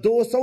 200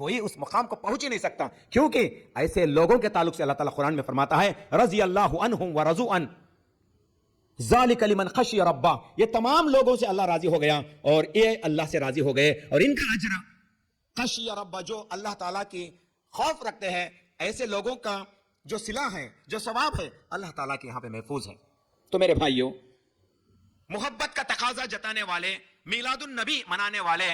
کوئی اس مقام کو پہنچ ہی نہیں سکتا، کیونکہ ایسے لوگوں کے تعلق سے اللہ تعالیٰ قرآن میں فرماتا ہے رضی اللہ عنہم ورضوا عنہ ذالک لمن خشی ربہ، یہ تمام لوگوں سے اللہ راضی ہو گیا اور یہ اللہ سے راضی ہو گئے، اور ان کا اجر خشی ربہ، جو اللہ تعالیٰ کی خوف رکھتے ہیں، ایسے لوگوں کا جو صلہ ہے، جو ثواب ہے، اللہ تعالیٰ کے یہاں پہ محفوظ ہے۔ تو میرے بھائیوں، محبت کا تقاضا جتانے والے، میلاد النبی منانے والے،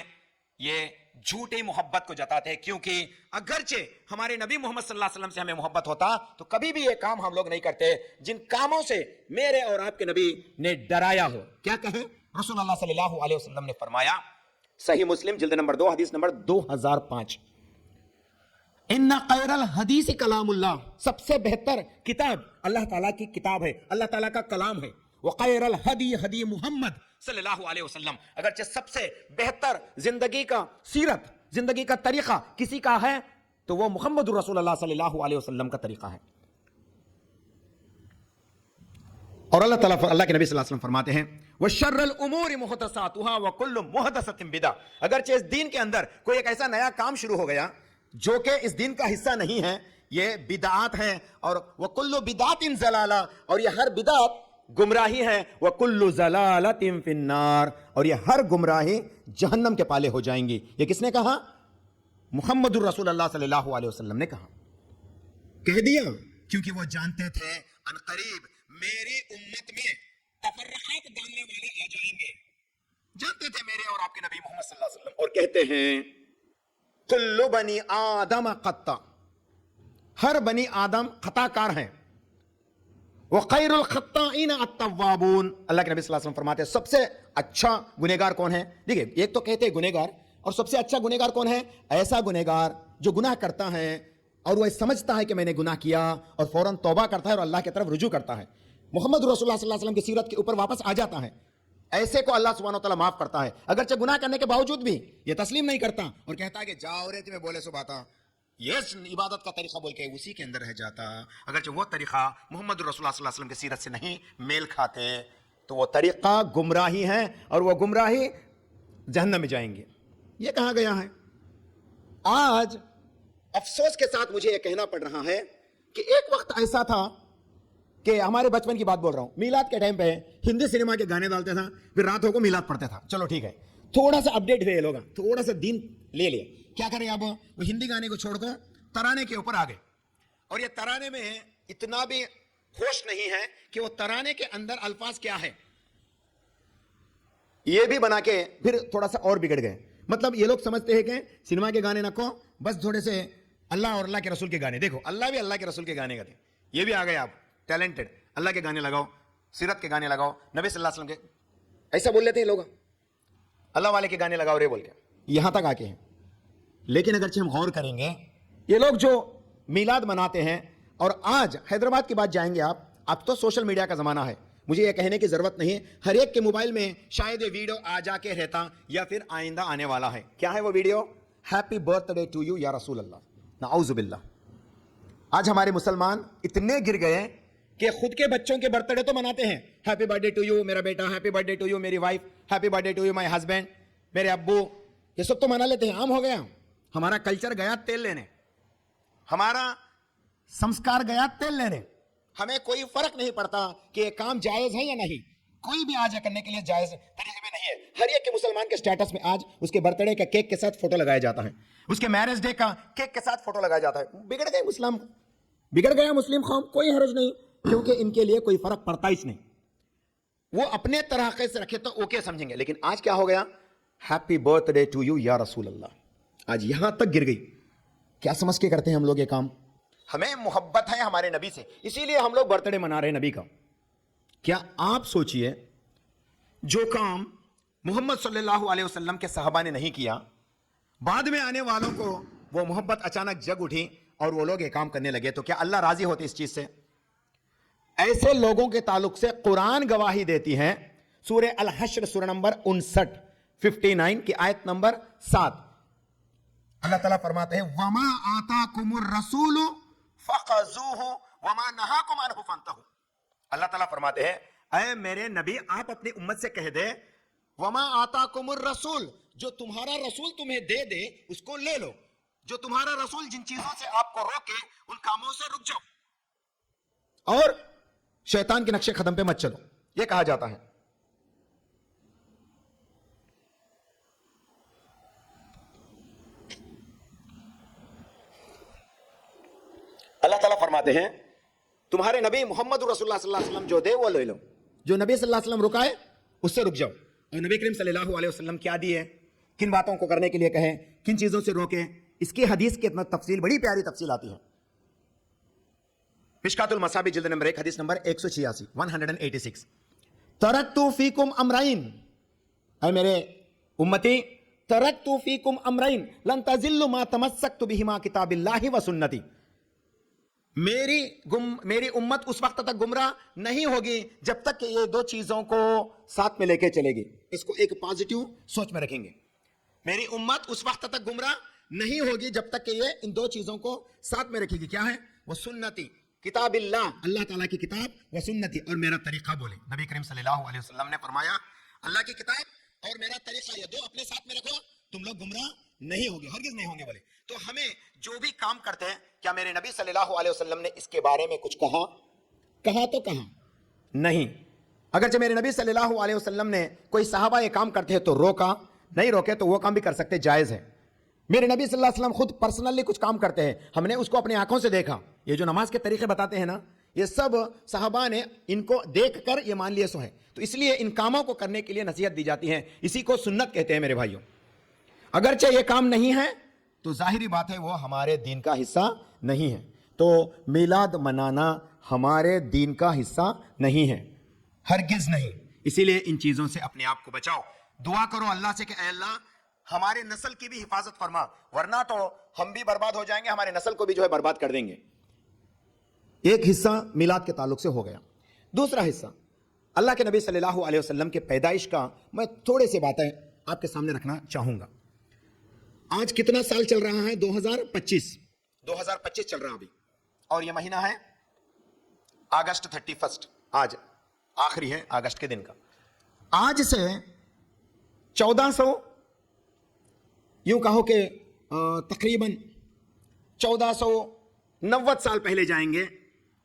یہ جھوٹی محبت کو جتاتے ہیں، کیونکہ اگرچہ ہمارے نبی محمد صلی اللہ علیہ وسلم سے ہمیں محبت ہوتا تو کبھی بھی یہ کام ہم لوگ نہیں کرتے جن کاموں سے میرے اور آپ کے نبی نے ڈرایا ہو۔ کیا کہے رسول اللہ صلی اللہ علیہ وسلم نے فرمایا، صحیح مسلم جلد نمبر 2 حدیث نمبر 2005، ان خیر الحدیث کلام اللہ، سب سے بہتر کتاب اللہ تعالیٰ کی کتاب ہے، اللہ تعالیٰ کا کلام ہے، وخیر الہدی ہدی محمد صلی اللہ علیہ وسلم، اگرچہ سب سے بہتر زندگی کا سیرت، زندگی کا طریقہ کسی کا ہے تو وہ محمد رسول اللہ صلی اللہ علیہ وسلم کا طریقہ ہے۔ اور اللہ تعالیٰ اللہ کے نبی صلی اللہ علیہ وسلم فرماتے ہیں وَشَرَّ الْأُمُورِ مُحْدَثَاتُهَا وَكُلُّ مُحْدَثَةٍ بِدْعَةٌ، اگرچہ اس دین کے اندر کوئی ایک ایسا نیا کام شروع ہو گیا جو کہ اس دین کا حصہ نہیں ہے، یہ بدعات ہیں، اور وَكُلُّ بِدْعَةٍ ضَلَالَةٍ، اور یہ ہر بدعت گمراہی ہے، وَكُلُّ ضَلَالَةٍ فِي النَّارِ، اور یہ ہر گمراہی جہنم کے پالے ہو جائیں گی۔ یہ کس نے کہا؟ محمد الرسول اللہ صلی اللہ علیہ وسلم نے کہا، کہہ دیا کیونکہ وہ جانتے تھے ان قریب میری امت میں تفرقات ڈالنے والے آ جائیں گے، جانتے تھے میرے اور آپ کے نبی محمد صلی اللہ علیہ وسلم، اور کہتے ہیں کل بنی آدم خطا، ہر بنی آدم خطا کار ہیں، وخیر الخطائین التوابون، اللہ کے نبی صلی اللہ علیہ وسلم فرماتے ہیں سب سے اچھا گنہگار کون ہے؟ دیکھیں، ایک تو کہتے ہیں گنہگار، اور سب سے اچھا گنہگار کون ہے؟ ایسا گنہگار جو گناہ کرتا ہے اور وہ سمجھتا ہے کہ میں نے گناہ کیا اور فوراً توبہ کرتا ہے اور اللہ کی طرف رجوع کرتا ہے، محمد رسول اللہ صلی اللہ علیہ وسلم کی سیرت کے اوپر واپس آ جاتا ہے، ایسے کو اللہ سبحانہ وتعالیٰ معاف کرتا ہے، اگرچہ گناہ کرنے کے باوجود بھی یہ تسلیم نہیں کرتا اور کہتا ہے کہ جاؤ رے تمہیں بولے سو باتا، یہ عبادت کا طریقہ بول کے اسی کے اندر رہ جاتا، اگرچہ وہ طریقہ محمد رسول اللہ صلی اللہ علیہ وسلم کی سیرت سے نہیں میل کھاتے، تو وہ طریقہ گمراہی ہے اور وہ گمراہی جہنم میں جائیں گے، یہ کہا گیا ہے۔ آج افسوس کے ساتھ مجھے یہ کہنا پڑ رہا ہے کہ ایک وقت ایسا تھا کہ ہمارے بچپن کی بات بول رہا ہوں، میلاد کے ٹائم پہ ہندی سنیما کے گانے ڈالتے تھا، پھر راتوں کو میلاد پڑھتے تھا، چلو ٹھیک ہے، تھوڑا سا اپڈیٹ ہوئے لوگ، تھوڑا سا دین لے لیا، کیا کریں اب وہ ہندی گانے کو چھوڑ کر ترانے کے اوپر آ گئے، اور یہ ترانے میں اتنا بھی ہوش نہیں ہے کہ وہ ترانے کے اندر الفاظ کیا ہے، یہ بھی بنا کے پھر تھوڑا سا اور بگڑ گئے۔ مطلب یہ لوگ سمجھتے ہیں کہ سنیما کے گانے نہ کو، بس تھوڑے سے اللہ اور اللہ کے رسول کے گانے، دیکھو اللہ بھی اللہ کے رسول کے گانے گاتے، یہ بھی آ گئے آپ ٹیلنٹڈ، اللہ کے گانے لگاؤ، سیرت کے گانے لگاؤ، نبی صلی اللہ علیہ وسلم کے، ایسا بول لیتے ہیں لوگ، اللہ والے کے گانے لگاؤ رے بول کے، یہاں تک آ کے ہیں۔ لیکن اگرچہ ہم غور کریں گے، یہ لوگ جو میلاد مناتے ہیں، اور آج حیدرآباد کی بات جائیں گے آپ، اب تو سوشل میڈیا کا زمانہ ہے، مجھے یہ کہنے کی ضرورت نہیں، ہر ایک کے موبائل میں شاید یہ ویڈیو آ جا کے رہتا یا پھر آئندہ آنے والا ہے۔ کیا ہے وہ video? Happy birth day to یو یا رسول اللہ، نعوذ باللہ۔ آج ہمارے مسلمان اتنے گر گئے کہ خود کے بچوں کے برتھ ڈے تو مناتے ہیں، happy birth day to you میرا بیٹا، happy birth day to you میری wife, happy birth day to you my husband, میرے ابو، یہ سب تو منا لیتے ہیں، عام ہو گیا۔ ہمارا کلچر گیا تیل لینے، ہمارا سمسکار گیا تیل لینے، ہمیں کوئی فرق نہیں پڑتا کہ یہ کام جائز ہے یا نہیں، کوئی بھی آج کرنے کے لیے جائز طریقے میں نہیں ہے۔ ہر ایک کے مسلمان کے سٹیٹس میں آج اس کے برتھ ڈے کا کیک کے ساتھ فوٹو لگایا جاتا ہے، اس کے میرج ڈے کا کیک کے ساتھ فوٹو لگایا جاتا ہے۔ بگڑ گئے مسلم، بگڑ گیا مسلم قوم، کوئی حرج نہیں، کیونکہ ان کے لیے کوئی فرق پڑتا ہی نہیں، وہ اپنے طریقے سے رکھے تو اوکے سمجھیں گے۔ لیکن آج کیا ہو گیا؟ ہیپی برتھ ڈے ٹو یو یا رسول اللہ، آج یہاں تک گر گئی۔ کیا سمجھ کے کرتے ہیں ہم لوگ یہ کام؟ ہمیں محبت ہے ہمارے نبی سے، اسی لیے ہم لوگ برتھ ڈے منا رہے ہیں نبی کا۔ کیا آپ سوچئے جو کام محمد صلی اللہ علیہ وسلم کے صحابہ نے نہیں کیا، بعد میں آنے والوں کو وہ محبت اچانک جگ اٹھی اور وہ لوگ یہ کام کرنے لگے، تو کیا اللہ راضی ہوتے اس چیز سے؟ ایسے لوگوں کے تعلق سے قرآن گواہی دیتی ہے، سورہ الحشر سورہ نمبر 59 کی آیت نمبر 7، اللہ تعالیٰ فرماتے ہیں وَمَا آتَاكُمُ الرَّسُولُ فَخَذُوهُ وَمَا نَهَاكُمْ عَنْهُ فَانْتَهُوا، اللہ تعالیٰ فرماتے ہیں اے میرے نبی آپ اپنی امت سے کہہ دے وَمَا آتَاكُمُ الرَّسُولُ، جو تمہارا رسول تمہیں دے دے اس کو لے لو، جو تمہارا رسول جن چیزوں سے آپ کو روکے ان کاموں سے رک جاؤ اور شیطان کے نقشے قدم پہ مت چلو، یہ کہا جاتا ہے۔ اللہ تعالیٰ فرماتے ہیں تمہارے نبی محمد رسول اللہ صلی اللہ علیہ وسلم جو دے وہ لے لو، جو نبی صلی اللہ علیہ وسلم رکائے اس سے رک جاؤ۔ اور نبی کریم صلی اللہ علیہ وسلم کیا دیے، کن باتوں کو کرنے کے لیے کہیں، کن چیزوں سے روکیں، اس کی حدیث کی تفصیل، بڑی پیاری تفصیل آتی ہے۔ مشکات المصابیح جلد نمبر 1 حدیث نمبر 186 ترکت فیکم امرین، اے میرے امتی، ترکت فیکم امرین لن تضلوا ما تمسکت بہما کتاب اللہ و سنتی، میری امت اس وقت تک گمراہ نہیں ہوگی جب تک کہ یہ دو چیزوں کو ساتھ میں لے کے چلے گی۔ اس کو ایک پازیٹیو سوچ میں رکھیں گے، میری امت اس وقت تک گمراہ نہیں ہوگی جب تک کہ یہ ان دو چیزوں کو ساتھ میں رکھے گی۔ کیا ہے؟ وہ سنتی، کتاب اللہ، اللہ تعالیٰ کی کتاب، وہ سنتی، اور میرا طریقہ بولے۔ نبی کریم صلی اللہ علیہ وسلم نے فرمایا اللہ کی کتاب اور میرا طریقہ، یہ دو اپنے ساتھ میں رکھو، تم لوگ گمراہ نہیں ہوگے، ہرگز نہیں ہوں گے بولے۔ تو ہمیں جو بھی کام کرتے ہیں، کیا میرے نبی صلی اللہ علیہ وسلم نے اس کے بارے میں کچھ کہا تو کہا نہیں۔ اگرچہ میرے نبی صلی اللہ علیہ وسلم نے کوئی صحابہ یہ کام کرتے ہیں تو روکا، نہیں روکے تو وہ کام بھی کر سکتے، جائز ہے۔ میرے نبی صلی اللہ علیہ وسلم خود پرسنلی کچھ کام کرتے ہیں، ہم نے اس کو اپنی آنکھوں سے دیکھا۔ یہ جو نماز کے طریقے بتاتے ہیں نا، یہ سب صحابہ نے ان کو دیکھ کر یہ مان لیے سو ہے، تو اس لیے ان کاموں کو کرنے کے لیے نصیحت دی جاتی ہے، اسی کو سنت کہتے ہیں میرے بھائیوں۔ اگرچہ یہ کام نہیں ہے تو ظاہری بات ہے وہ ہمارے دین کا حصہ نہیں ہے، تو میلاد منانا ہمارے دین کا حصہ نہیں ہے، ہرگز نہیں۔ اسی لیے ان چیزوں سے اپنے آپ کو بچاؤ، دعا کرو اللہ سے کہ اے اللہ ہمارے نسل کی بھی حفاظت فرما، ورنہ تو ہم بھی برباد ہو جائیں گے، ہمارے نسل کو بھی جو ہے برباد کر دیں گے۔ ایک حصہ میلاد کے تعلق سے ہو گیا۔ دوسرا حصہ اللہ کے نبی صلی اللہ علیہ وسلم کے پیدائش کا میں تھوڑے سے باتیں آپ کے سامنے رکھنا چاہوں گا۔ آج کتنا سال چل رہا ہے؟ 2025 چل رہا ابھی، اور یہ مہینہ ہے اگست 31، آج آخری ہے اگست کے دن کا۔ آج سے 1400 یوں کہو کہ تقریباً 1490 سال پہلے جائیں گے،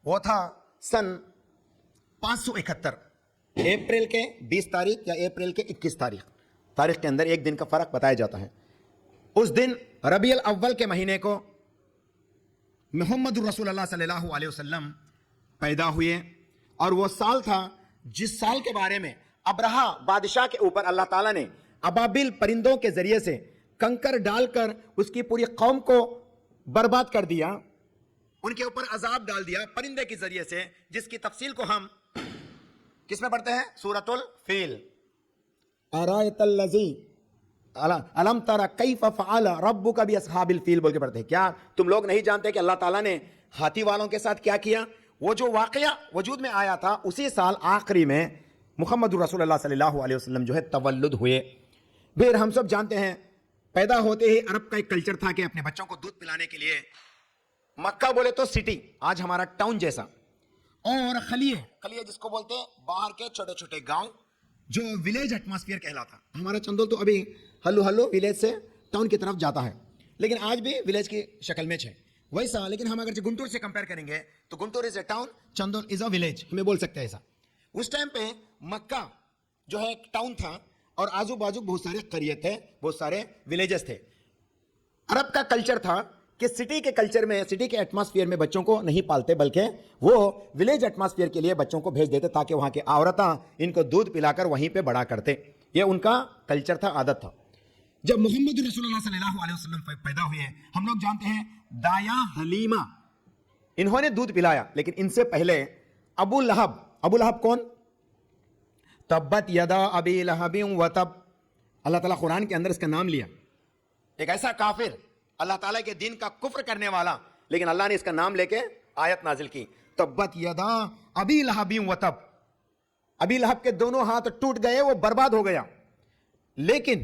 وہ تھا سن 571 اپریل کے 20 تاریخ یا اپریل کے 21 تاریخ کے اندر ایک دن کا فرق بتایا جاتا ہے۔ اس دن ربیع الاول کے مہینے کو محمد رسول اللہ صلی اللہ علیہ وسلم پیدا ہوئے، اور وہ سال تھا جس سال کے بارے میں ابرہا بادشاہ کے اوپر اللہ تعالیٰ نے ابابیل پرندوں کے ذریعے سے کنکر ڈال کر اس کی پوری قوم کو برباد کر دیا، ان کے اوپر عذاب ڈال دیا پرندے کے ذریعے سے، جس کی تفصیل کو ہم کس میں پڑھتے ہیں؟ سورۃ الفیل۔ ارایت الذی الم تر کیف فعل ربک باصحاب الفیل بول کے پڑھتے ہیں۔ کیا تم لوگ نہیں جانتے کہ اللہ تعالیٰ نے ہاتھی والوں کے ساتھ کیا کیا؟ وہ جو واقعہ وجود میں آیا تھا اسی سال آخری میں محمد رسول اللہ صلی اللہ علیہ وسلم جو ہے تولد ہوئے۔ پھر ہم سب جانتے ہیں پیدا ہوتے ہی عرب کا ایک کلچر تھا کہ اپنے بچوں کو دودھ پلانے کے لیے مکہ بولے تو سٹی، آج ہمارا ٹاؤن جیسا، اور خلیے جس کو بولتے ہیں باہر کے چھوٹے چھوٹے گاؤں، جو ولیج ایٹماسفیئر کہلاتا۔ ہمارا چندول تو ابھی ہلو ولیج سے ٹاؤن کی طرف جاتا ہے، لیکن آج بھی ولیج کی شکل میں ہے ویسا۔ لیکن ہم اگر گنٹور سے کمپیئر کریں گے تو Guntur is a town, Chandol is a village, ہمیں بول سکتے ہیں ایسا۔ اس ٹائم پہ مکہ جو ہے ایک ٹاؤن تھا، اور آزو بازو بہت سارے قریے تھے، بہت سارے ولیجز تھے۔ عرب کا کلچر تھا کہ سٹی کے کلچر میں، سٹی کے ایٹماسفیئر میں بچوں کو نہیں پالتے، بلکہ وہ ولیج ایٹماسفیئر کے لیے بچوں کو بھیج دیتے تاکہ وہاں کے عورتیں ان کو دودھ پلا کر وہیں پہ بڑا کرتے۔ یہ ان کا کلچر تھا، عادت تھا۔ جب محمد رسول اللہ صلی اللہ علیہ وسلم پیدا ہوئے، ہم لوگ جانتے ہیں دایا حلیمہ انہوں نے دودھ پلایا، لیکن ان سے پہلے ابو لہب کون؟ تبت یدا ابی لہب وتب، اللہ تعالیٰ قرآن کے اندر اس کا نام لیا، ایک ایسا کافر، اللہ تعالیٰ کے دین کا کفر کرنے والا، لیکن اللہ نے اس کا نام لے کے آیت نازل کی، تبت یدا ابی لہب وتب۔ ابی لہب کے دونوں ہاتھ ٹوٹ گئے، وہ برباد ہو گیا۔ لیکن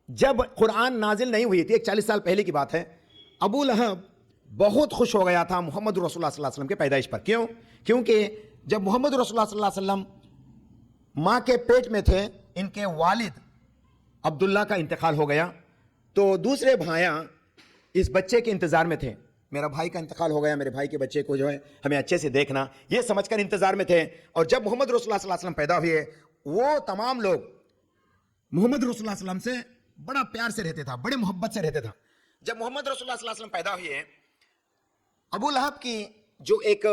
جب قرآن نازل نہیں ہوئی تھی، ایک 40 سال پہلے کی بات ہے، ابو لہب بہت خوش ہو گیا تھا محمد رسول اللہ صلی اللہ علیہ وسلم کے پیدائش پر۔ کیوں؟ کیونکہ جب محمد رسول اللہ صلی اللہ علیہ وسلم ماں کے پیٹ میں تھے، ان کے والد عبداللہ کا انتقال ہو گیا، تو دوسرے بھائیاں اس بچے کے انتظار میں تھے. میرا بھائی کا انتقال ہو گیا, میرے بھائی کے بچے کو جو ہے ہمیں اچھے سے دیکھنا, یہ سمجھ کر انتظار میں تھے. اور جب محمد رسول اللہ صلی اللہ علیہ وسلم پیدا ہوئے, وہ تمام لوگ محمد رسول اللہ صلی اللہ علیہ وسلم سے بڑا پیار سے رہتے تھا, بڑے محبت سے رہتے تھا. جب محمد رسول اللہ صلی اللہ علیہ وسلم پیدا ہوئے, ابو لہب کی جو ایک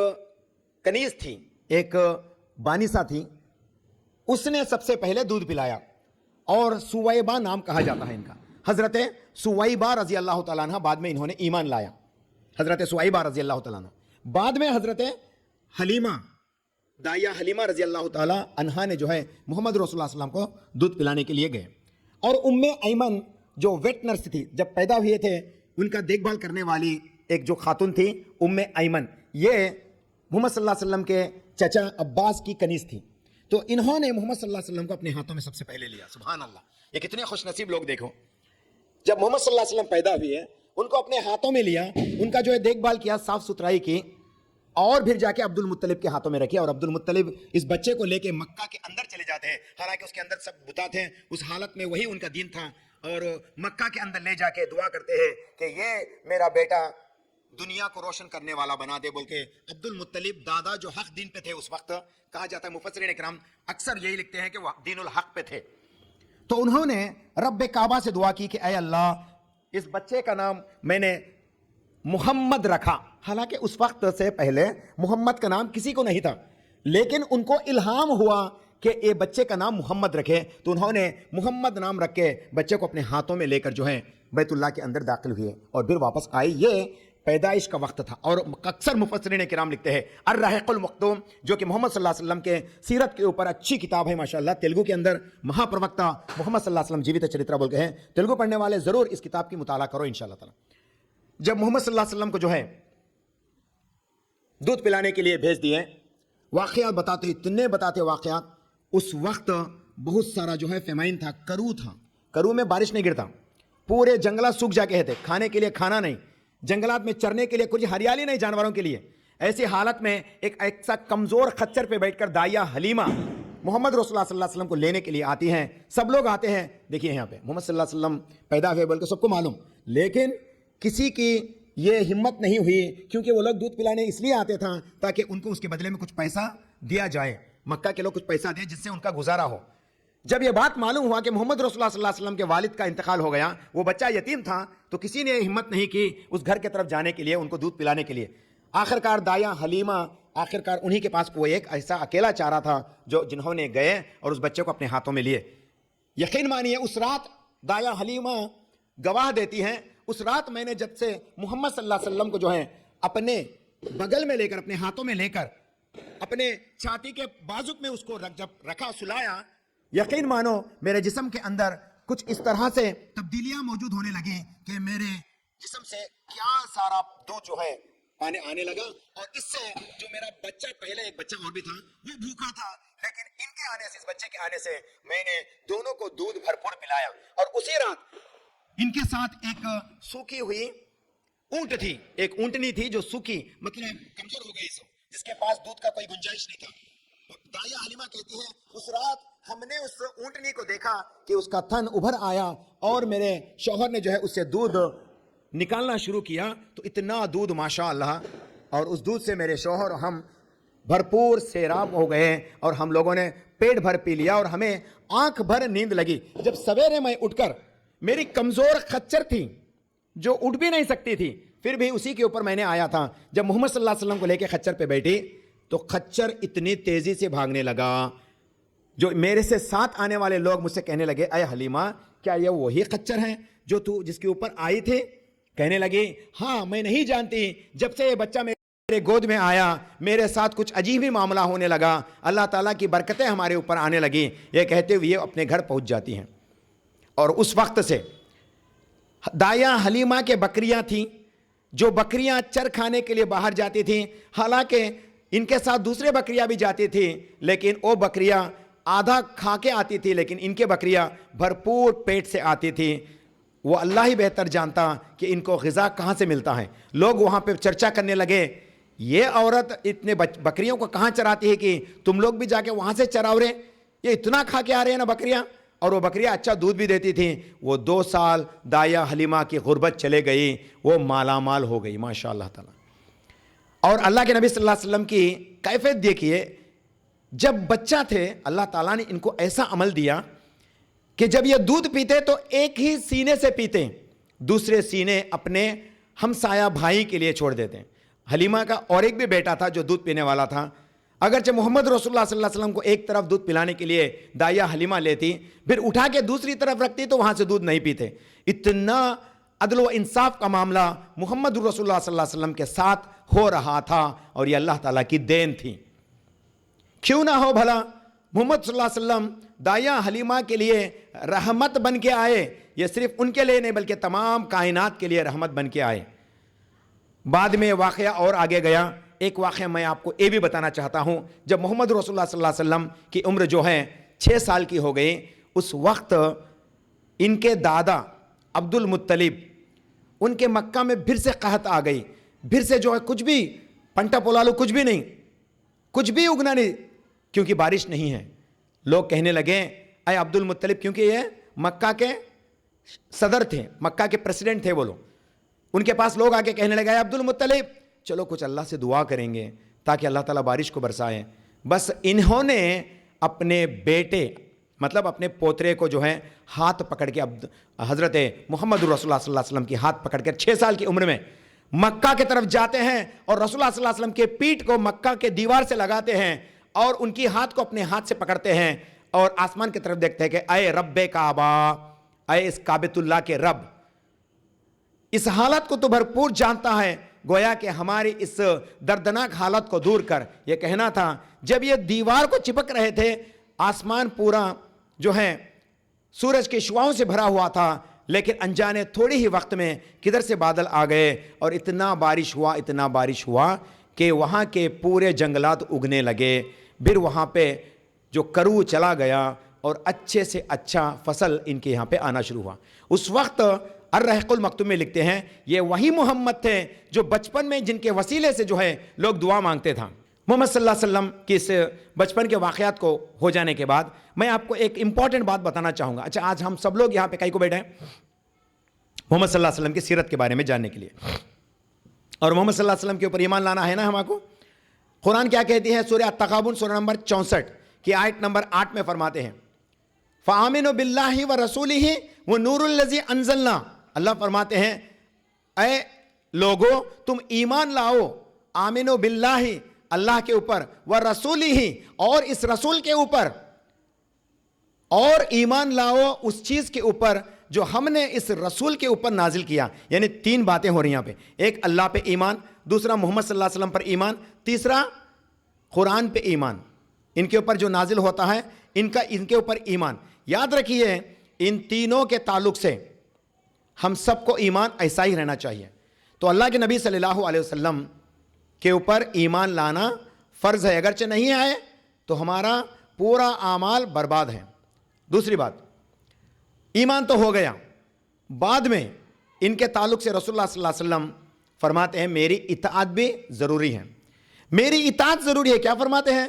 کنیز تھی, ایک بانسا تھی, اس نے سب سے پہلے دودھ پلایا, اور سویبہ نام کہا جاتا ہے ان کا. حضرت سویبہ رضی اللہ تعالیٰ عنہ بعد میں انہوں نے ایمان لایا. حضرت سویبہ رضی اللہ تعالیٰ عنہ, بعد میں حضرت حلیمہ, دائیہ حلیمہ رضی اللہ تعالیٰ عنہ نے جو ہے محمد رسول اللہ صلی اللہ علیہ وسلم کو دودھ پلانے کے لیے گئے. اور ایمن جو ویٹ نرس تھی, جب پیدا ہوئے تھے ان کا دیکھ بھال کرنے والی ایک جو خاتون تھی ایمن, یہ محمد صلی اللہ علیہ وسلم کے چچا عباس کی کنیز تھی. تو انہوں نے محمد صلی اللہ علیہ وسلم کو اپنے ہاتھوں میں سب سے پہلے لیا. سبحان اللہ, یہ کتنے خوش نصیب لوگ دیکھو. جب محمد صلی اللہ علیہ وسلم پیدا ہوئے, ان کو اپنے ہاتھوں میں لیا, ان کا جو ہے دیکھ بھال کیا, صاف ستھرائی کی, اور پھر جا کے عبد المطلب کے ہاتھوں میں رکھی. اور عبد المطلب اس بچے کو لے کے مکہ کے اندر چلے جاتے ہیں, حالانکہ اس کے اندر سب بتا تھے, اس حالت میں وہی ان کا دین تھا. اور مکہ کے اندر لے جا کے دعا کرتے ہیں کہ یہ میرا بیٹا دنیا کو روشن کرنے والا بنا دے بول کے. عبد المطلب دادا جو حق دین پہ تھے اس وقت, کہا جاتا ہے مفسرین کرام اکثر یہی لکھتے ہیں کہ وہ دین الحق پہ تھے. تو انہوں نے رب کعبہ سے دعا کی کہ اے اللہ, اس بچے کا نام میں نے محمد رکھا. حالانکہ اس وقت سے پہلے محمد کا نام کسی کو نہیں تھا, لیکن ان کو الہام ہوا کہ یہ بچے کا نام محمد رکھے. تو انہوں نے محمد نام رکھ کے بچے کو اپنے ہاتھوں میں لے کر جو ہے بیت اللہ کے اندر داخل ہوئے اور پھر واپس آئے. یہ پیدائش کا وقت تھا. اور اکثر مفسرین کرام لکھتے ہیں الرحیق المختوم, جو کہ محمد صلی اللہ علیہ وسلم کے سیرت کے اوپر اچھی کتاب ہے ماشاءاللہ. تیلگو کے اندر مہا پروکتا محمد صلی اللہ علیہ وسلم جیوت چرترا بول کے ہیں. تیلگو پڑھنے والے ضرور اس کتاب کی مطالعہ کرو انشاءاللہ تعالی. جب محمد صلی اللہ علیہ وسلم کو جو ہے دودھ پلانے کے لیے بھیج دیے, واقعات بتاتے, اتنے بتاتے واقعات. اس وقت بہت سارا جو ہے فیمائن تھا, کرو تھا, کرو میں بارش نہیں گرتا, پورے جنگلات سوکھ جا کے تھے, کھانے کے لیے کھانا نہیں, جنگلات میں چرنے کے لیے کچھ ہریالی نہیں جانوروں کے لیے. ایسی حالت میں ایک ایسا کمزور خچر پہ بیٹھ کر دائیہ حلیمہ محمد رسول اللہ صلی اللہ علیہ وسلم کو لینے کے لیے آتی ہیں. سب لوگ آتے ہیں, دیکھیے یہاں پہ محمد صلی اللہ علیہ وسلم پیدا ہوئے بول کے سب کو معلوم, لیکن کسی کی یہ ہمت نہیں ہوئی, کیونکہ وہ لوگ دودھ پلانے اس لیے آتے تھا تاکہ ان کو اس کے بدلے میں کچھ پیسہ دیا جائے, مکہ کے لوگ کچھ پیسہ دیں جس سے ان کا گزارا ہو. جب یہ بات معلوم ہوا کہ محمد رسول اللہ صلی اللہ علیہ وسلم کے والد کا انتقال ہو گیا, وہ بچہ یتیم تھا, تو کسی نے ہمت نہیں کی اس گھر کی طرف جانے کے لیے, ان کو دودھ پلانے کے لیے. آخرکار دائیہ حلیمہ, آخرکار انہی کے پاس کوئی ایک ایسا اکیلا چارہ تھا جنہوں نے گئے اور اس بچے کو اپنے ہاتھوں میں لیے. یقین مانیے اس رات دائیہ حلیمہ گواہ دیتی ہیں, اس رات میں نے جب سے محمد صلی اللہ علیہ وسلم کو جو ہے اپنے بغل میں لے کر, اپنے ہاتھوں میں لے کر, اپنے چھاتی کے بازو میں اس کو جب رکھا, سلایا, یقین مانو میرے جسم کے اندر کچھ اس طرح سے تبدیلیاں موجود ہونے لگی کہ میرے جسم سے کیا سارا دودھ جو ہے آنے لگا. اور اس سے جو میرا بچہ, پہلے ایک بچہ اور بھی تھا, وہ بھوکا تھا, لیکن ان کے آنے سے, اس بچے کے آنے سے میں نے دونوں کو دودھ بھرپور پلایا. اور اسی رات ان کے ساتھ ایک سوکھی ہوئی اونٹ تھی, ایک اونٹنی تھی جو سوکھی, مطلب کمزور ہو گئی, جس کے پاس دودھ کا کوئی گنجائش نہیں تھا. دائیہ حلیمہ کہتی ہے اس رات ہم نے اس اونٹنی کو دیکھا کہ اس کا تھن ابھر آیا اور میرے شوہر نے جو ہے اس سے دودھ نکالنا شروع کیا. تو اتنا دودھ ماشاءاللہ, اور اس دودھ سے میرے شوہر اور ہم بھرپور سیراب ہو گئے اور ہم لوگوں نے پیٹ بھر پی لیا اور ہمیں آنکھ بھر نیند لگی. جب سویرے میں اٹھ کر, میری کمزور خچر تھی جو اٹھ بھی نہیں سکتی تھی, پھر بھی اسی کے اوپر میں نے آیا تھا. جب محمد صلی اللہ علیہ وسلم کو لے کے خچر پہ بیٹھی تو خچر اتنی تیزی سے بھاگنے لگا, جو میرے سے ساتھ آنے والے لوگ مجھ سے کہنے لگے اے حلیمہ کیا یہ وہی خچر ہیں جو تو جس کے اوپر آئی تھی؟ کہنے لگی ہاں, میں نہیں جانتی, جب سے یہ بچہ میرے گود میں آیا میرے ساتھ کچھ عجیب ہی معاملہ ہونے لگا, اللہ تعالیٰ کی برکتیں ہمارے اوپر آنے لگی. یہ کہتے ہوئے اپنے گھر پہنچ جاتی ہیں. اور اس وقت سے دائیہ حلیمہ کے بکریاں تھیں جو بکریاں چر کھانے کے لیے باہر جاتی تھیں, حالانکہ ان کے ساتھ دوسرے بکریاں بھی جاتی تھیں, لیکن وہ بکریاں آدھا کھا کے آتی تھی, لیکن ان کے بکریاں بھرپور پیٹ سے آتی تھی. وہ اللہ ہی بہتر جانتا کہ ان کو غذا کہاں سے ملتا ہے. لوگ وہاں پہ چرچا کرنے لگے یہ عورت اتنے بکریوں کو کہاں چراتی ہے کہ تم لوگ بھی جا کے وہاں سے چراؤ رہے, یہ اتنا کھا کے آ رہے ہیں نا بکریاں. اور وہ بکریاں اچھا دودھ بھی دیتی تھیں. وہ 2 سال دائیا حلیمہ کی غربت چلے گئی, وہ مالا مال ہو گئی ماشاء اللہ تعالیٰ. اور اللہ کے نبی صلی اللہ علیہ وسلم کی کیفیت دیکھیے, جب بچہ تھے اللہ تعالیٰ نے ان کو ایسا عمل دیا کہ جب یہ دودھ پیتے تو ایک ہی سینے سے پیتے, دوسرے سینے اپنے ہمسایہ بھائی کے لیے چھوڑ دیتے. حلیمہ کا اور ایک بھی بیٹا تھا جو دودھ پینے والا تھا, اگرچہ محمد رسول اللہ صلی اللہ علیہ وسلم کو ایک طرف دودھ پلانے کے لیے دائیا حلیمہ لیتی, پھر اٹھا کے دوسری طرف رکھتی تو وہاں سے دودھ نہیں پیتے. اتنا عدل و انصاف کا معاملہ محمد رسول اللہ صلی اللہ علیہ وسلم کے ساتھ ہو رہا تھا, اور یہ اللہ تعالیٰ کی دین تھی. کیوں نہ ہو بھلا, محمد صلی اللہ علیہ وسلم دائیا حلیمہ کے لیے رحمت بن کے آئے. یہ صرف ان کے لیے نہیں بلکہ تمام کائنات کے لیے رحمت بن کے آئے. بعد میں واقعہ اور آگے گیا. ایک واقعہ میں آپ کو یہ بھی بتانا چاہتا ہوں. جب محمد رسول اللہ صلی اللہ علیہ وسلم کی عمر جو ہے 6 سال کی ہو گئی, اس وقت ان کے دادا عبد المطلب, ان کے مکہ میں پھر سے قحط آ گئی. پھر سے جو ہے کچھ بھی پنٹا پولالو کچھ بھی نہیں, کچھ بھی اگنا نہیں, کیونکہ بارش نہیں ہے. لوگ کہنے لگے اے عبد المطلب, کیونکہ یہ مکہ کے صدر تھے, مکہ کے پریسیڈنٹ تھے وہ لوگ, ان کے پاس لوگ آ کے کہنے لگے اے عبد المطلب چلو کچھ اللہ سے دعا کریں گے تاکہ اللہ تعالیٰ بارش کو برسائے. بس انہوں نے اپنے بیٹے مطلب اپنے پوترے کو جو ہے ہاتھ پکڑ کے حضرت محمد رسول اللہ صلی اللہ علیہ وسلم کی ہاتھ پکڑ کر 6 سال کی عمر میں مکہ کی طرف جاتے ہیں, اور رسول اللہ صلی اللہ علیہ وسلم کے پیٹھ کو مکہ کے دیوار سے لگاتے ہیں, اور ان کی ہاتھ کو اپنے ہاتھ سے پکڑتے ہیں, اور آسمان کی طرف دیکھتے ہیں کہ اے رب کعبہ, اے اس کعبۃ اللہ کے رب, اس حالت کو تو بھرپور جانتا ہے, گویا کہ ہماری اس دردناک حالت کو دور کر. یہ کہنا تھا جب یہ دیوار کو چپک رہے تھے, آسمان پورا جو ہے سورج کی شعاؤں سے بھرا ہوا تھا, لیکن انجانے تھوڑی ہی وقت میں کدھر سے بادل آ گئے, اور اتنا بارش ہوا کہ وہاں کے پورے جنگلات اگنے لگے. پھر وہاں پہ جو کرو چلا گیا, اور اچھے سے اچھا فصل ان کے یہاں پہ آنا شروع ہوا. اس وقت الرحیق المختوم میں لکھتے ہیں یہ وہی محمد تھے جو بچپن میں جن کے وسیلے سے جو ہے لوگ دعا مانگتے تھا. محمد صلی اللہ علیہ وسلم کی اس بچپن کے واقعات کو ہو جانے کے بعد میں آپ کو ایک امپورٹنٹ بات بتانا چاہوں گا. اچھا, آج ہم سب لوگ یہاں پہ کہیں کو بیٹھے ہیں محمد صلی اللہ علیہ وسلم کی سیرت کے بارے میں جاننے کے لیے, اور محمد صلی اللہ علیہ وسلم کے اوپر ایمان لانا ہے نا ہم کو. قرآن کیا کہتی ہے؟ سورہ التغابن سورہ نمبر 64 کی آیت نمبر 8 میں فرماتے ہیں فَآمِنُوا بِاللَّهِ وَرَسُولِهِ وَنُورُ الَّذِي أَنزَلْنَا. اللہ فرماتے ہیں اے لوگو تم ایمان لاؤ, آمنو باللہ اللہ کے اوپر, ورسولہ اور اس رسول کے اوپر, اور ایمان لاؤ اس چیز کے اوپر جو ہم نے اس رسول کے اوپر نازل کیا. یعنی 3 باتیں ہو رہی ہیں یہاں پہ, ایک اللہ پہ ایمان, دوسرا محمد صلی اللہ علیہ وسلم پر ایمان, تیسرا قرآن پہ ایمان. ان کے اوپر جو نازل ہوتا ہے ان کے اوپر ایمان. یاد رکھیے ان تینوں کے تعلق سے ہم سب کو ایمان ایسا ہی رہنا چاہیے. تو اللہ کے نبی صلی اللہ علیہ وسلم کے اوپر ایمان لانا فرض ہے, اگرچہ نہیں آئے تو ہمارا پورا اعمال برباد ہے. دوسری بات, ایمان تو ہو گیا, بعد میں ان کے تعلق سے رسول اللہ صلی اللہ علیہ وسلم فرماتے ہیں میری اطاعت بھی ضروری ہے. میری اطاعت ضروری ہے. کیا فرماتے ہیں؟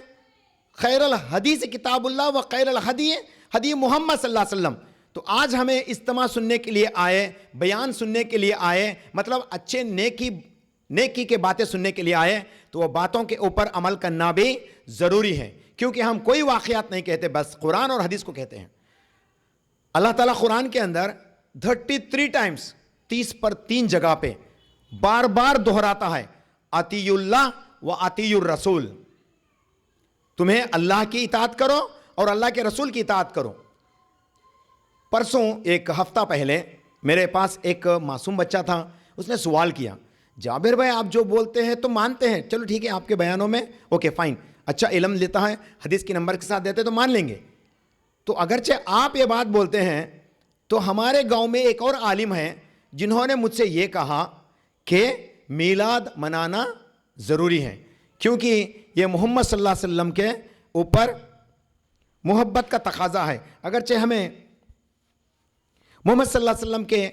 خیر الحدیث کتاب اللہ و خیر الہدی ہدی محمد صلی اللہ علیہ وسلم. تو آج ہمیں اجتماع سننے کے لیے آئے, بیان سننے کے لیے آئے, مطلب اچھے نیکی کے باتیں سننے کے لیے آئے, تو وہ باتوں کے اوپر عمل کرنا بھی ضروری ہے, کیونکہ ہم کوئی واقعات نہیں کہتے, بس قرآن اور حدیث کو کہتے ہیں. اللہ تعالیٰ قرآن کے اندر 33 ٹائمز 30 پر 3 جگہ پہ بار بار دہراتا ہے اطیع اللہ و اطیع الرسول. تمہیں اللہ کی اطاعت کرو اور اللہ کے رسول کی اطاعت کرو. پرسوں ایک ہفتہ پہلے میرے پاس ایک معصوم بچہ تھا, اس نے سوال کیا جابر بھائی آپ جو بولتے ہیں تو مانتے ہیں, چلو ٹھیک ہے آپ کے بیانوں میں اوکے فائن, اچھا علم دیتا ہے, حدیث کی نمبر کے ساتھ دیتے تو مان لیں گے. تو اگرچہ آپ یہ بات بولتے ہیں تو ہمارے گاؤں میں ایک اور عالم ہیں جنہوں نے مجھ سے یہ کہا کہ میلاد منانا ضروری ہے, کیونکہ یہ محمد صلی اللہ علیہ وسلم کے اوپر محبت کا تقاضا ہے. اگرچہ ہمیں محمد صلی اللہ علیہ وسلم کے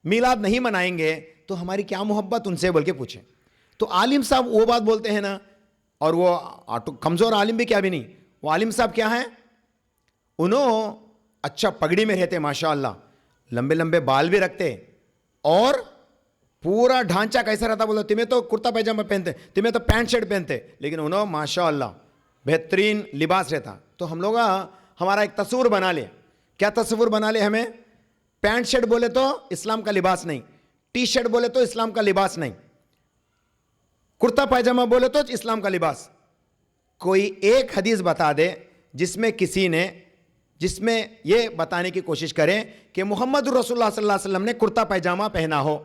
میلاد نہیں منائیں گے تو ہماری کیا محبت ان سے بول کے پوچھیں. تو عالم صاحب وہ بات بولتے ہیں نا, اور وہ کمزور عالم بھی کیا بھی نہیں, وہ عالم صاحب کیا ہیں, انہوں اچھا پگڑی میں رہتے ماشاء اللہ, لمبے لمبے بال بھی رکھتے, اور پورا ڈھانچہ کیسا رہتا بولتے تمہیں تو کرتا پیجامہ پہنتے, تمہیں تو پینٹ شرٹ پہنتے, لیکن انہوں ماشاء اللہ بہترین لباس رہتا. تو ہم لوگ ہمارا ایک تصور بنا لے. کیا تصور بنا لے ہمیں؟ پینٹ شرٹ بولے تو اسلام کا لباس نہیں, ٹی شرٹ بولے تو اسلام کا لباس نہیں, کرتا پائجامہ بولے تو اسلام کا لباس. کوئی ایک حدیث بتا دے جس میں یہ بتانے کی کوشش کریں کہ محمد رسول اللہ صلی اللہ علیہ وسلم نے کرتا پائجامہ پہنا ہو.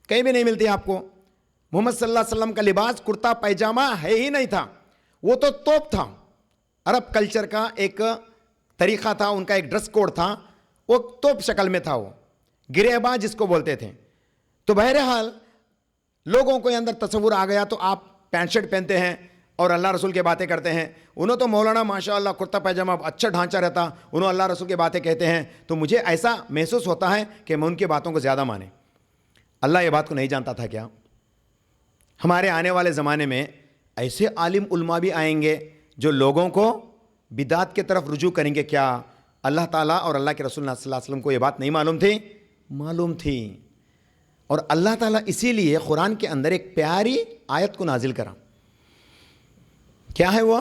کہیں بھی نہیں ملتی آپ کو. محمد صلی اللہ علیہ وسلم کا لباس کرتا پائجامہ ہے ہی نہیں تھا, وہ تو توپ تھا. عرب کلچر کا ایک طریقہ تھا, ان کا ایک ڈریس کوڈ تھا, وہ توپ شکل میں تھا, وہ گریباں جس کو بولتے تھے. تو بہرحال لوگوں کو اندر تصور آ گیا, تو آپ پینٹ شرٹ پہنتے ہیں اور اللہ رسول کی باتیں کرتے ہیں. انہوں تو مولانا ماشاء اللہ کرتا پائجامہ اچھا ڈھانچہ رہتا, انہوں اللہ رسول کی باتیں کہتے ہیں, تو مجھے ایسا محسوس ہوتا ہے کہ میں ان کی باتوں کو زیادہ مانیں. اللہ یہ بات کو نہیں جانتا تھا کیا؟ ہمارے آنے والے زمانے میں ایسے عالم علماء بھی آئیں گے جو لوگوں کو بدعت کی طرف رجوع کریں گے. کیا اللہ تعالیٰ اور اللہ کے رسول صلی اللہ علیہ وسلم کو یہ بات نہیں معلوم تھی؟ معلوم تھی. اور اللہ تعالیٰ اسی لیے قرآن کے اندر ایک پیاری آیت کو نازل کرا. کیا ہے وہ؟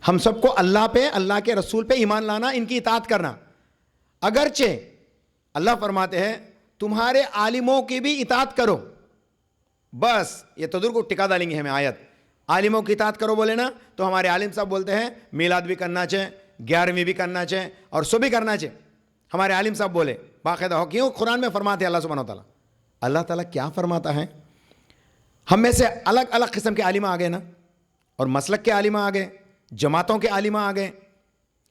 ہم سب کو اللہ پہ, اللہ کے رسول پہ ایمان لانا, ان کی اطاعت کرنا. اگرچہ اللہ فرماتے ہیں تمہارے عالموں کی بھی اطاعت کرو. بس یہ تدر کو ٹکا ڈالیں گے ہمیں آیت. عالموں کی اطاعت کرو بولے نا, تو ہمارے عالم صاحب بولتے ہیں میلاد بھی کرنا چاہے, 11ویں بھی کرنا چاہے, اور سو بھی کرنا چاہے. ہمارے عالم صاحب بولے باقاعدہ ہو, کیوں؟ قرآن میں فرماتے ہیں اللہ سبحانہ و تعالیٰ. اللہ تعالیٰ کیا فرماتا ہے؟ ہم میں سے الگ الگ قسم کے عالم آ گئے نا, اور مسلک کے عالم آ گئے, جماعتوں کے عالم آ گئے.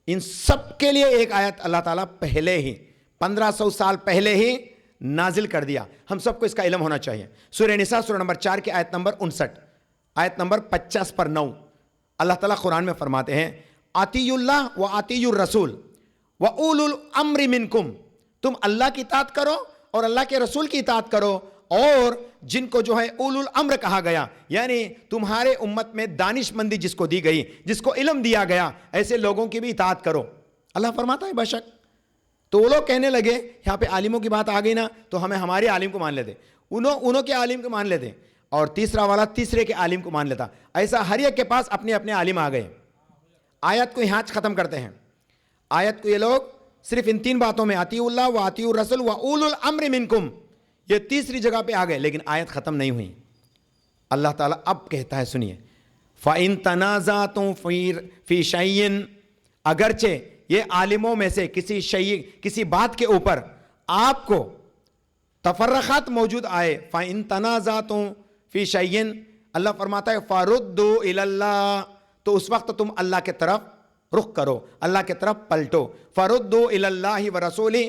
ان سب کے لیے ایک آیت اللہ تعالیٰ پہلے ہی 1500 سال پہلے ہی نازل کر دیا. ہم سب کو اس کا علم ہونا چاہیے. سورہ نساء سورہ نمبر 4 کی آیت نمبر 59, آیت نمبر 50 پر 9, اللہ تعالیٰ قرآن میں فرماتے ہیں اطیعوا اللہ و اطیعوا الرسول و اولو الامر منکم. تم اللہ کی اطاعت کرو اور اللہ کے رسول کی اطاعت کرو, اور جن کو جو ہے اولو الامر کہا گیا, یعنی تمہارے امت میں دانش مندی جس کو دی گئی, جس کو علم دیا گیا, ایسے لوگوں کی بھی اطاعت کرو. اللہ فرماتا ہے بشک. تو وہ لوگ کہنے لگے یہاں پہ عالموں کی بات آ گئی نا, تو ہمیں ہمارے عالم کو مان لیتے, انہوں کے عالم کو مان لیتے, اور تیسرا والا تیسرے کے عالم کو مان لیتا. ایسا ہر ایک کے پاس اپنے اپنے عالم آ گئے. آیت کو یہاں ختم کرتے ہیں. آیت کو یہ لوگ صرف ان 3 باتوں میں, اطیعوا اللہ و اطیعوا الرسول و اولو الامر منکم, یہ تیسری جگہ پہ آ گئے, لیکن آیت ختم نہیں ہوئی. اللہ تعالیٰ اب کہتا ہے, سنیے, فَإِن تَنَازَعْتُمْ فِي شَيْءٍ, اگرچہ یہ عالموں میں سے کسی بات کے اوپر آپ کو تفرقات موجود آئے, فَإِن تَنَازَعْتُمْ فِي شَيْءٍ, اللہ فرماتا ہے فَرُدُّوا إِلَى اللَّهِ, تو اس وقت تم اللہ کے طرف رخ کرو, اللہ کے طرف پلٹو. فَرُدُّوا إِلَى اللَّهِ وَرَسُولِهِ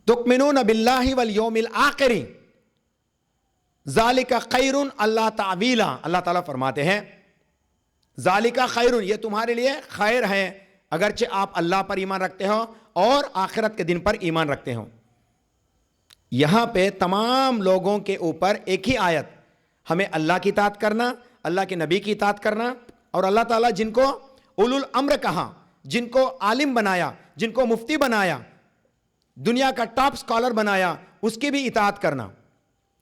تُؤْمِنُونَ بِاللَّهِ وَالْيَوْمِ الْآخِرِ ذَلِكَ خَيْرٌ اللہ تعویلا. اللہ تعالیٰ فرماتے ہیں ذَلِكَ خَيْرٌ, یہ تمہارے لیے خیر ہے, اگرچہ آپ اللہ پر ایمان رکھتے ہو اور آخرت کے دن پر ایمان رکھتے ہو. یہاں پہ تمام لوگوں کے اوپر ایک ہی آیت, ہمیں اللہ کی اطاعت کرنا, اللہ کے نبی کی اطاعت کرنا, اور اللہ تعالیٰ جن کو اولو الامر کہا, جن کو عالم بنایا, جن کو مفتی بنایا, دنیا کا ٹاپ سکالر بنایا, اس کی بھی اطاعت کرنا.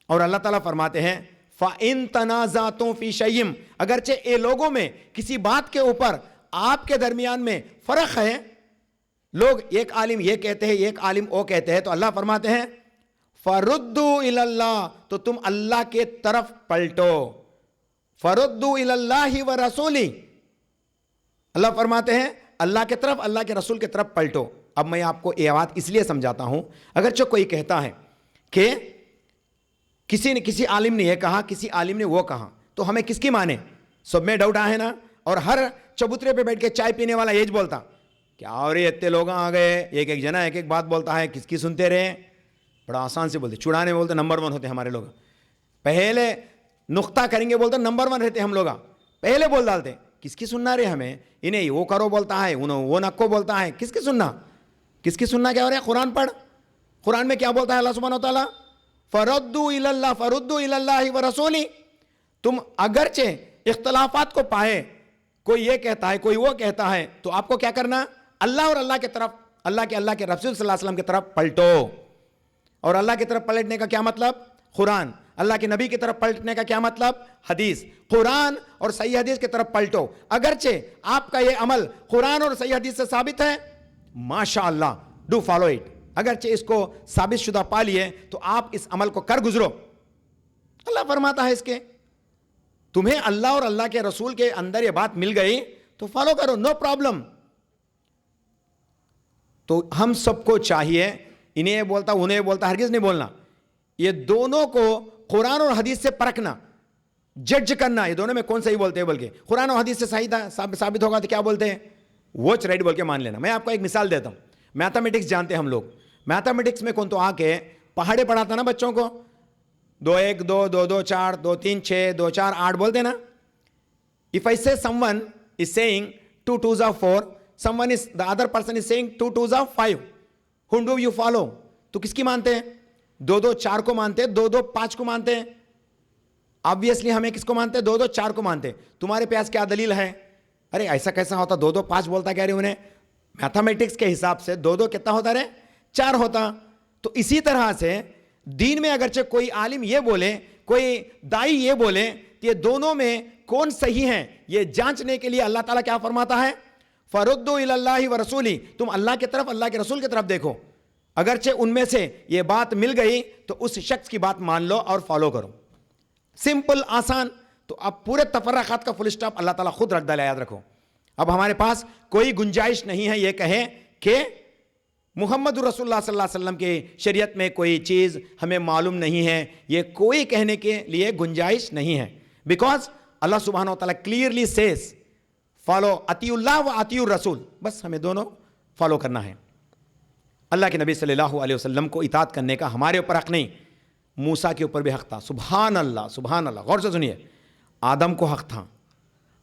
اور اللہ تعالیٰ فرماتے ہیں فَإِن تَنَازَعْتُمْ فِي شَيْءٍ, اگرچہ اے لوگوں میں کسی بات کے اوپر آپ کے درمیان میں فرق ہے, لوگ ایک عالم یہ کہتے ہیں, ایک عالم وہ کہتے ہیں, تو اللہ فرماتے ہیں فَرُدُّوا إِلَى اللَّهِ, تو تم اللہ کے طرف پلٹو. فَرُدُّوا إِلَى اللَّهِ وَرَسُولِهِ, اللہ فرماتے ہیں اللہ کے طرف, اللہ کے رسول کے طرف پلٹو. اب میں آپ کو یہ بات اس لیے سمجھاتا ہوں, اگرچہ کوئی کہتا ہے کہ کسی عالم نے یہ کہا, کسی عالم نے وہ کہا, تو ہمیں کس کی مانے؟ سب میں ڈاؤٹ آئے نا. اور ہر چبوترے پہ بیٹھ کے چائے پینے والا یہ بولتا کیا, اور یہ اتنے لوگ آ گئے, ایک جنا ایک بات بولتا ہے, کس کی سنتے رہے. بڑا آسان سے بولتے, چڑانے بولتے نمبر 1 ہوتے ہمارے لوگ, پہلے نقطہ کریں گے بولتے نمبر 1 رہتے ہم لوگ, پہلے بول ڈالتے. کس کی سننا رہے ہمیں, انہیں وہ کرو بولتا ہے, انہوں وہ نکو بولتا ہے, کس کی سننا, کس کی سننا. کیا ہو رہا ہے؟ قرآن پڑھ, قرآن میں کیا بولتا ہے اللہ سبحانہ و تعالیٰ, فَرُدُّوا إِلَى اللَّهِ فَرُدُّوا إِلَى اللَّهِ وَرَسُولِهِ. تم اگرچہ اختلافات کو پائے, کوئی یہ کہتا ہے کوئی وہ کہتا ہے, تو آپ کو کیا کرنا, اللہ اور اللہ کی طرف, اللہ کے رسول صلی اللہ علیہ وسلم کی طرف پلٹو. اور اللہ کی طرف پلٹنے کا کیا مطلب, قرآن. اللہ کے نبی کی طرف پلٹنے کا کیا مطلب, حدیث. قرآن اور صحیح حدیث کی طرف پلٹو. اگرچہ آپ کا یہ عمل قرآن اور صحیح حدیث سے ثابت ہے, ماشاء اللہ, ڈو فالو اٹ. اگرچہ اس کو ثابت شدہ پا لیے تو آپ اس عمل کو کر گزرو. اللہ فرماتا ہے اس کے, تمہیں اللہ اور اللہ کے رسول کے اندر یہ بات مل گئی تو فالو کرو, نو پرابلم. تو ہم سب کو چاہیے, انہیں یہ بولتا انہیں یہ بولتا ہرگز نہیں بولنا, یہ دونوں کو قرآن اور حدیث سے پرکھنا, جج کرنا, یہ دونوں میں کون صحیح بولتے ہیں. بلکہ قرآن اور حدیث سے صحیح ثابت ہوگا تو کیا بولتے ہیں, واچ رائٹ بول کے مان لینا. میں آپ کو ایک مثال دیتا ہوں. میتھمیٹکس جانتے ہیں ہم لوگ, میتھمیٹکس میں کون تو آ کے پہاڑے پڑھاتا نا بچوں کو, 2 1 2 2 2 4 2 3 6 2 4 8 بولتے نا. If I say someone is saying 2 2s are 4, the other person is saying 2 2s are 5, whom do you follow? تو کس کی مانتے ہیں, 2 2 4 کو مانتے ہیں, 2 2 5 کو مانتے ہیں. آبویسلی ہمیں کس کو مانتے ہیں, 2 2 4 کو مانتے ہیں. تمہارے پاس کیا دلیل ہے, ارے ایسا کیسا ہوتا, 2 2 5 بولتا کہہ رہے انہیں, میتھمیٹکس کے حساب سے 2 2 کتنا ہوتا رہے, 4 ہوتا. تو اسی طرح سے دین میں اگرچہ کوئی عالم یہ بولے, کوئی دائی یہ بولے, یہ دونوں میں کون صحیح ہیں, یہ جانچنے کے لیے اللہ تعالیٰ کیا فرماتا ہے, فردوا الی اللہ و رسولی, تم اللہ کی طرف, اللہ کے رسول کی طرف دیکھو. اگرچہ ان میں سے یہ بات مل گئی تو اس شخص کی بات مان لو اور فالو کرو. سمپل, آسان. تو اب پورے تفرقات کا فل سٹاپ اللہ تعالیٰ خود رکھ ڈالا, یاد رکھو. اب ہمارے پاس کوئی گنجائش نہیں ہے یہ کہیں کہ محمد رسول اللہ صلی اللہ علیہ وسلم کی شریعت میں کوئی چیز ہمیں معلوم نہیں ہے, یہ کوئی کہنے کے لیے گنجائش نہیں ہے. بیکاز اللہ سبحانہ و تعالیٰ کلیئرلی سیز فالو اطیعوا اللہ و اطیعوا الرسول, بس ہمیں دونوں فالو کرنا ہے. اللہ کے نبی صلی اللہ علیہ وسلم کو اطاعت کرنے کا ہمارے اوپر حق نہیں, موسیٰ کے اوپر بھی حق تھا. سبحان اللہ, سبحان اللہ. غور سے سنیے, آدم کو حق تھا.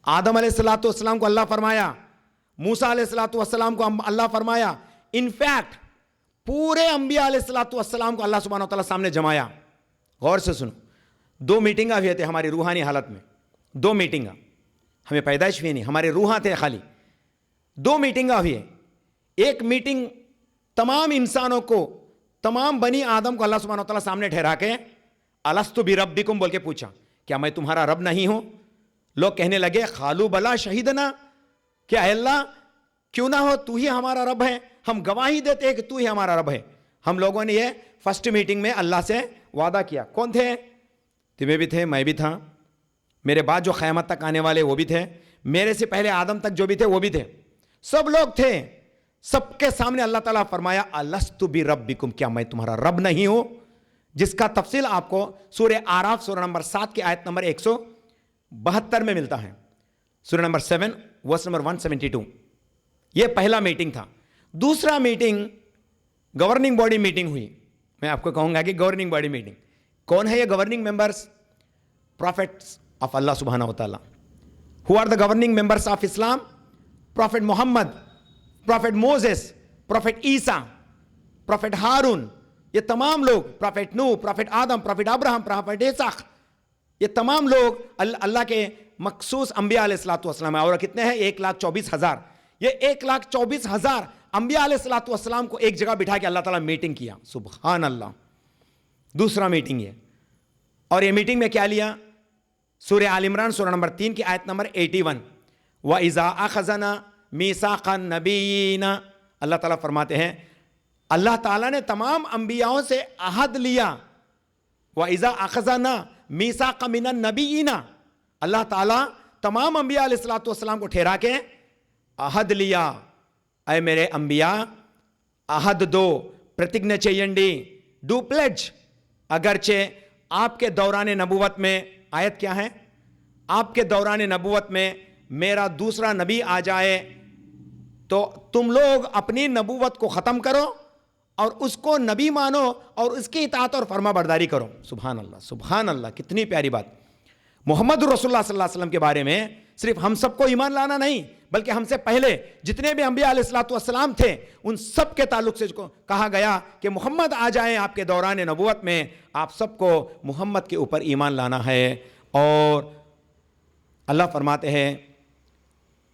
آدم علیہ السلام کو اللہ فرمایا, موسیٰ علیہ السلام کو اللہ فرمایا. انفیکٹ پورے انبیاء علیہ السلام کو اللہ سبحانہ و تعالیٰ سامنے جمایا. غور سے سنو, 2 میٹنگاں ہوئے تھے ہماری روحانی حالت میں, 2 میٹنگاں, ہمیں پیدائش ہوئی نہیں, ہمارے روحاں تھے خالی. 2 میٹنگاں ہوئی. ایک میٹنگ تمام انسانوں کو, تمام بنی آدم کو اللہ سبحانہ و تعالیٰ سامنے ٹھہرا کے الستو بربکم بول کے پوچھا, کیا میں تمہارا رب نہیں ہوں؟ لوگ کہنے لگے قالوا بلا شہیدنا, کیا اے اللہ کیوں نہ ہو, تو ہی ہمارا رب ہے, ہم گواہی دیتے ہیں کہ تو ہی ہمارا رب ہے. ہم لوگوں نے یہ فرسٹ میٹنگ میں اللہ سے وعدہ کیا. کون تھے؟ تمہیں بھی تھے, میں بھی تھا, میرے بعد جو قیامت تک آنے والے وہ بھی تھے, میرے سے پہلے آدم تک جو بھی تھے وہ بھی تھے, سب لوگ تھے. سب کے سامنے اللہ تعالیٰ فرمایا الست بربکم, کیا میں تمہارا رب نہیں ہوں؟ جس کا تفصیل آپ کو سورہ آراف سورہ نمبر 7 کی آیت نمبر 172 میں ملتا ہے. سورہ نمبر 7 ورس نمبر 172. یہ پہلا میٹنگ تھا. دوسرا میٹنگ گورننگ باڈی میٹنگ ہوئی. میں آپ کو کہوں گا کہ گورننگ باڈی میٹنگ کون ہے یہ گورننگ ممبرس؟ پروفیٹس آف اللہ سبحانہ و تعالیٰ. Who are the governing members of Islam? Prophet محمد, پروفیٹ موزیس, پروفیٹ عیسیٰ, پروفیٹ ہارون, یہ تمام لوگ, پروفیٹ نوح, پروفیٹ آدم, پروفیٹ ابراہیم, پروفیٹ اسحاق, یہ تمام لوگ اللہ کے مخصوص انبیاء علیہ السلام ہیں. اور کتنے ہیں؟ 1,24,000. یہ 1,24,000 انبیاء علیہ السلام کو ایک جگہ بٹھا کے اللہ تعالیٰ میٹنگ کیا. سبحان اللہ. دوسرا میٹنگ یہ, اور یہ میٹنگ میں کیا لیا؟ سورہ آل عمران سورہ نمبر 3 کی آیت نمبر 81. وَإِذَا أَخَذْنَا مِيثَاقَ النَّبِيِّينَ, اللہ تعالیٰ فرماتے ہیں اللہ تعالیٰ نے تمام انبیاؤں سے عہد لیا. وَإِذَا أَخَذْنَا مِيثَاقَ مِنَ النَّبِيِّينَ, اللہ تعالیٰ تمام انبیاء علیہ السلام کو ٹھہرا کے عہد لیا, اے میرے انبیاء عہد دو, پرتگنہ چیئنڈی, ڈو پلیج. اگرچہ آپ کے دوران نبوت میں, آیت کیا ہے, آپ کے دوران نبوت میں میرا دوسرا نبی آ جائے تو تم لوگ اپنی نبوت کو ختم کرو اور اس کو نبی مانو اور اس کی اطاعت اور فرما برداری کرو. سبحان اللہ, سبحان اللہ, کتنی پیاری بات. محمد رسول اللہ صلی اللہ علیہ وسلم کے بارے میں صرف ہم سب کو ایمان لانا نہیں, بلکہ ہم سے پہلے جتنے بھی انبیاء علیہ السلام تھے ان سب کے تعلق سے کہا گیا کہ محمد آ جائیں آپ کے دوران نبوت میں, آپ سب کو محمد کے اوپر ایمان لانا ہے. اور اللہ فرماتے ہیں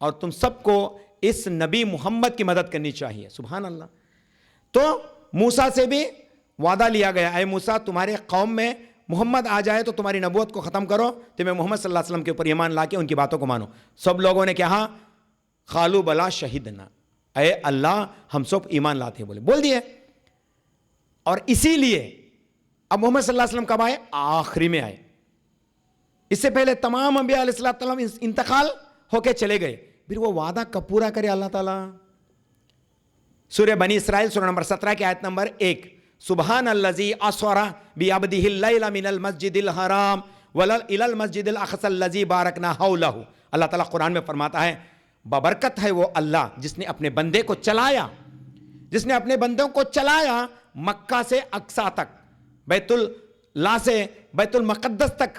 اور تم سب کو اس نبی محمد کی مدد کرنی چاہیے. سبحان اللہ. تو موسیٰ سے بھی وعدہ لیا گیا، اے موسیٰ تمہارے قوم میں محمد آ جائے تو تمہاری نبوت کو ختم کرو، تمہیں محمد صلی اللہ علیہ وسلم کے اوپر ایمان لا کے ان کی باتوں کو مانو. سب لوگوں نے کہا قالوا بلا شہدنا، اے اللہ ہم سب ایمان لاتے ہیں، بول دیے. اور اسی لیے اب محمد صلی اللہ علیہ وسلم کب آئے؟ آخری میں آئے. اس سے پہلے تمام انبیاء علیہ السلام انتقال ہو کے چلے گئے. پھر وہ وعدہ کب پورا کرے اللہ تعالیٰ؟ سورہ بنی اسرائیل سورہ نمبر 17 کی آیت نمبر 1، سبحان الذی اسری بعبدہ اللیل من المسجد الحرام الی المسجد الاقصی الذی بارکنا حولہ. اللہ تعالیٰ قرآن میں فرماتا ہے بابرکت ہے وہ اللہ جس نے اپنے بندے کو چلایا، جس نے اپنے بندوں کو چلایا مکہ سے اقصی تک، بیت اللہ سے بیت المقدس تک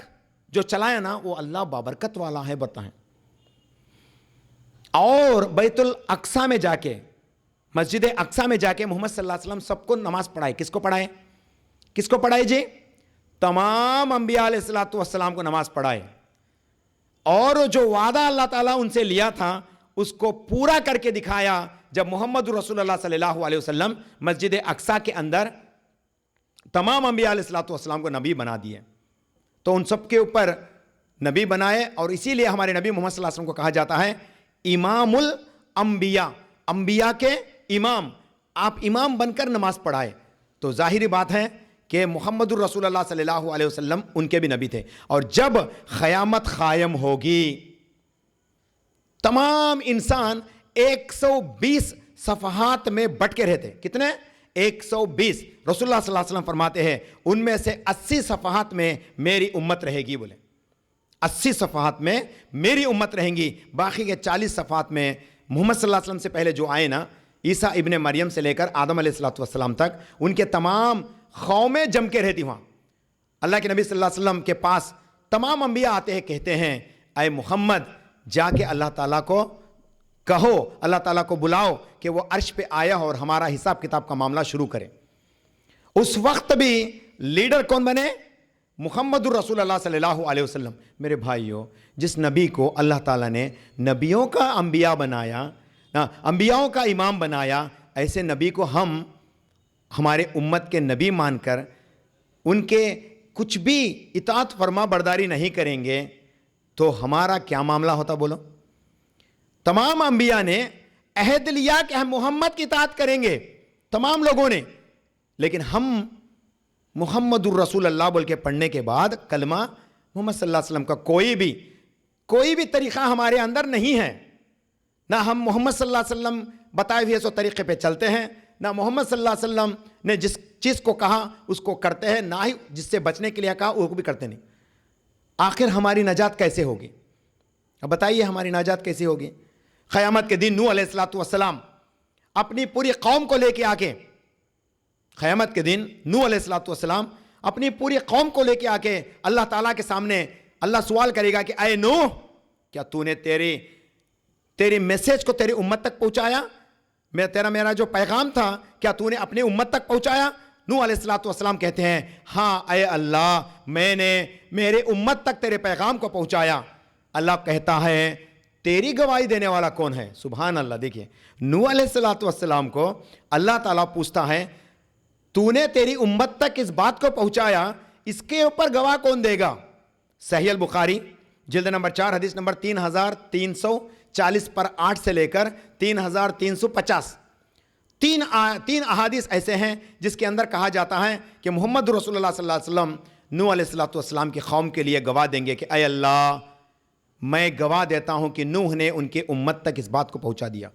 جو چلایا نا، وہ اللہ بابرکت والا ہے. بتائیں. اور بیت الاقصی میں جا کے، مسجد اقصی میں جا کے محمد صلی اللہ علیہ وسلم سب کو نماز پڑھائے. کس کو پڑھائے؟ کس کو پڑھائے جی؟ تمام انبیاء علیہ السلام کو نماز پڑھائے. اور جو وعدہ اللہ تعالیٰ ان سے لیا تھا اس کو پورا کر کے دکھایا جب محمد رسول اللہ صلی اللہ علیہ وسلم مسجد اقصی کے اندر تمام انبیاء علیہ السلام کو نبی بنا دیے. تو ان سب کے اوپر نبی بنائے، اور اسی لیے ہمارے نبی محمد صلی اللہ علیہ وسلم کو کہا جاتا ہے امام الانبیاء، انبیاء کے امام. آپ امام بن کر نماز پڑھائے. تو ظاہری بات ہے کہ محمد الرسول اللہ صلی اللہ علیہ وسلم ان کے بھی نبی تھے. اور جب قیامت قائم ہوگی تمام انسان 120 صفحات میں بٹ کے رہتے. کتنے؟ 120. رسول اللہ صلی اللہ علیہ وسلم فرماتے ہیں ان میں سے 80 صفحات میں میری امت رہے گی. بولے 80 صفحات میں میری امت رہیں گی، باقی کے 40 صفحات میں محمد صلی اللہ علیہ وسلم سے پہلے جو آئے نا، عیسیٰ ابن مریم سے لے کر آدم علیہ السلام تک، ان کے تمام قومیں جم کے رہتی وہاں. اللہ کے نبی صلی اللہ علیہ وسلم کے پاس تمام انبیاء آتے ہیں، کہتے ہیں اے محمد جا کے اللہ تعالیٰ کو کہو، اللہ تعالیٰ کو بلاؤ کہ وہ عرش پہ آیا اور ہمارا حساب کتاب کا معاملہ شروع کرے. اس وقت بھی لیڈر کون بنے؟ محمد الرسول اللہ صلی اللہ علیہ وسلم. میرے بھائیوں، جس نبی کو اللہ تعالیٰ نے نبیوں کا انبیاء بنایا، انبیاؤں کا امام بنایا، ایسے نبی کو ہم ہمارے امت کے نبی مان کر ان کے کچھ بھی اطاعت فرما برداری نہیں کریں گے تو ہمارا کیا معاملہ ہوتا؟ بولو. تمام انبیاء نے عہد لیا کہ ہم محمد کی اطاعت کریں گے، تمام لوگوں نے، لیکن ہم محمد الرسول اللہ بول کے پڑھنے کے بعد کلمہ محمد صلی اللہ علیہ وسلم کا کوئی بھی طریقہ ہمارے اندر نہیں ہے. نہ ہم محمد صلی اللہ علیہ وسلم بتائے ہوئے سو طریقے پہ چلتے ہیں، نہ محمد صلی اللہ علیہ وسلم نے جس چیز کو کہا اس کو کرتے ہیں، نہ ہی جس سے بچنے کے لیے کہا وہ بھی کرتے نہیں. آخر ہماری نجات کیسے ہوگی؟ اب بتائیے ہماری نجات کیسے ہوگی؟ قیامت کے دن نوح علیہ السلام اپنی پوری قوم کو لے کے آ کے، قیامت کے دن نوح علیہ السلام اپنی پوری قوم کو لے کے آ کے اللہ تعالیٰ کے سامنے اللہ سوال کرے گا کہ اے نوح، کیا تو نے تیری میسیج کو تیری امت تک پہنچایا؟ میرا جو پیغام تھا کیا تو نے اپنی امت تک پہنچایا؟ نوح علیہ السلام کہتے ہیں ہاں اے اللہ، میں نے میرے امت تک تیرے پیغام کو پہنچایا. اللہ کہتا ہے تیری گواہی دینے والا کون ہے؟ سبحان اللہ. دیکھیے نوح علیہ السلام کو اللہ تعالیٰ پوچھتا ہے تو نے تیری امت تک اس بات کو پہنچایا، اس کے اوپر گواہ کون دے گا؟ صحیح البخاری جلد نمبر 4 حدیث نمبر 3340 پر 8 سے لے کر 3350 تین احادیث ایسے ہیں جس کے اندر کہا جاتا ہے کہ محمد رسول اللہ صلی اللہ علیہ وسلم نوح علیہ السلام کی قوم کے لیے گواہ دیں گے کہ اے اللہ، میں گواہ دیتا ہوں کہ نوح نے ان کی امت تک اس بات کو پہنچا دیا.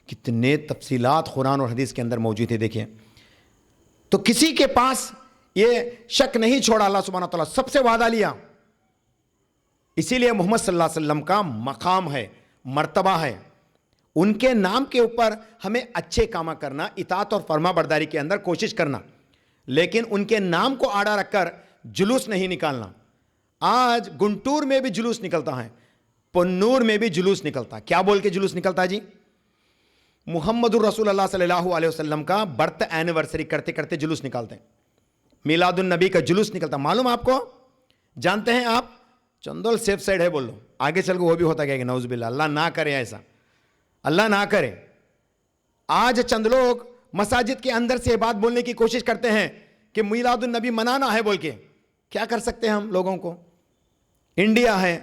کتنے تفصیلات قرآن اور حدیث کے اندر موجود ہیں. دیکھیں تو کسی کے پاس یہ شک نہیں چھوڑا، اللہ سبحانہ وتعالیٰ سب سے وعدہ لیا. اسی لیے محمد صلی اللہ علیہ وسلم کا مقام ہے، مرتبہ ہے. ان کے نام کے اوپر ہمیں اچھے کام کرنا، اطاعت اور فرما برداری کے اندر کوشش کرنا، لیکن ان کے نام کو آڑا رکھ کر جلوس نہیں نکالنا. آج گنٹور میں بھی جلوس نکلتا ہے، پنور میں بھی جلوس نکلتا ہے. کیا بول کے جلوس نکلتا ہے جی؟ محمد الرسول اللہ صلی اللہ علیہ وسلم کا برتھ اینیورسری کرتے کرتے جلوس نکالتے ہیں. میلاد النبی کا جلوس نکلتا. معلوم آپ کو؟ جانتے ہیں آپ؟ چندول سیف سائڈ ہے بول لو. آگے چل کے وہ بھی ہوتا گیا کہ نعوذ باللہ، اللہ نہ کرے ایسا، اللہ نہ کرے. آج چند لوگ مساجد کے اندر سے بات بولنے کی کوشش کرتے ہیں کہ میلاد النبی منانا ہے بول کے. کیا کر سکتے ہیں ہم لوگوں کو؟ انڈیا ہے،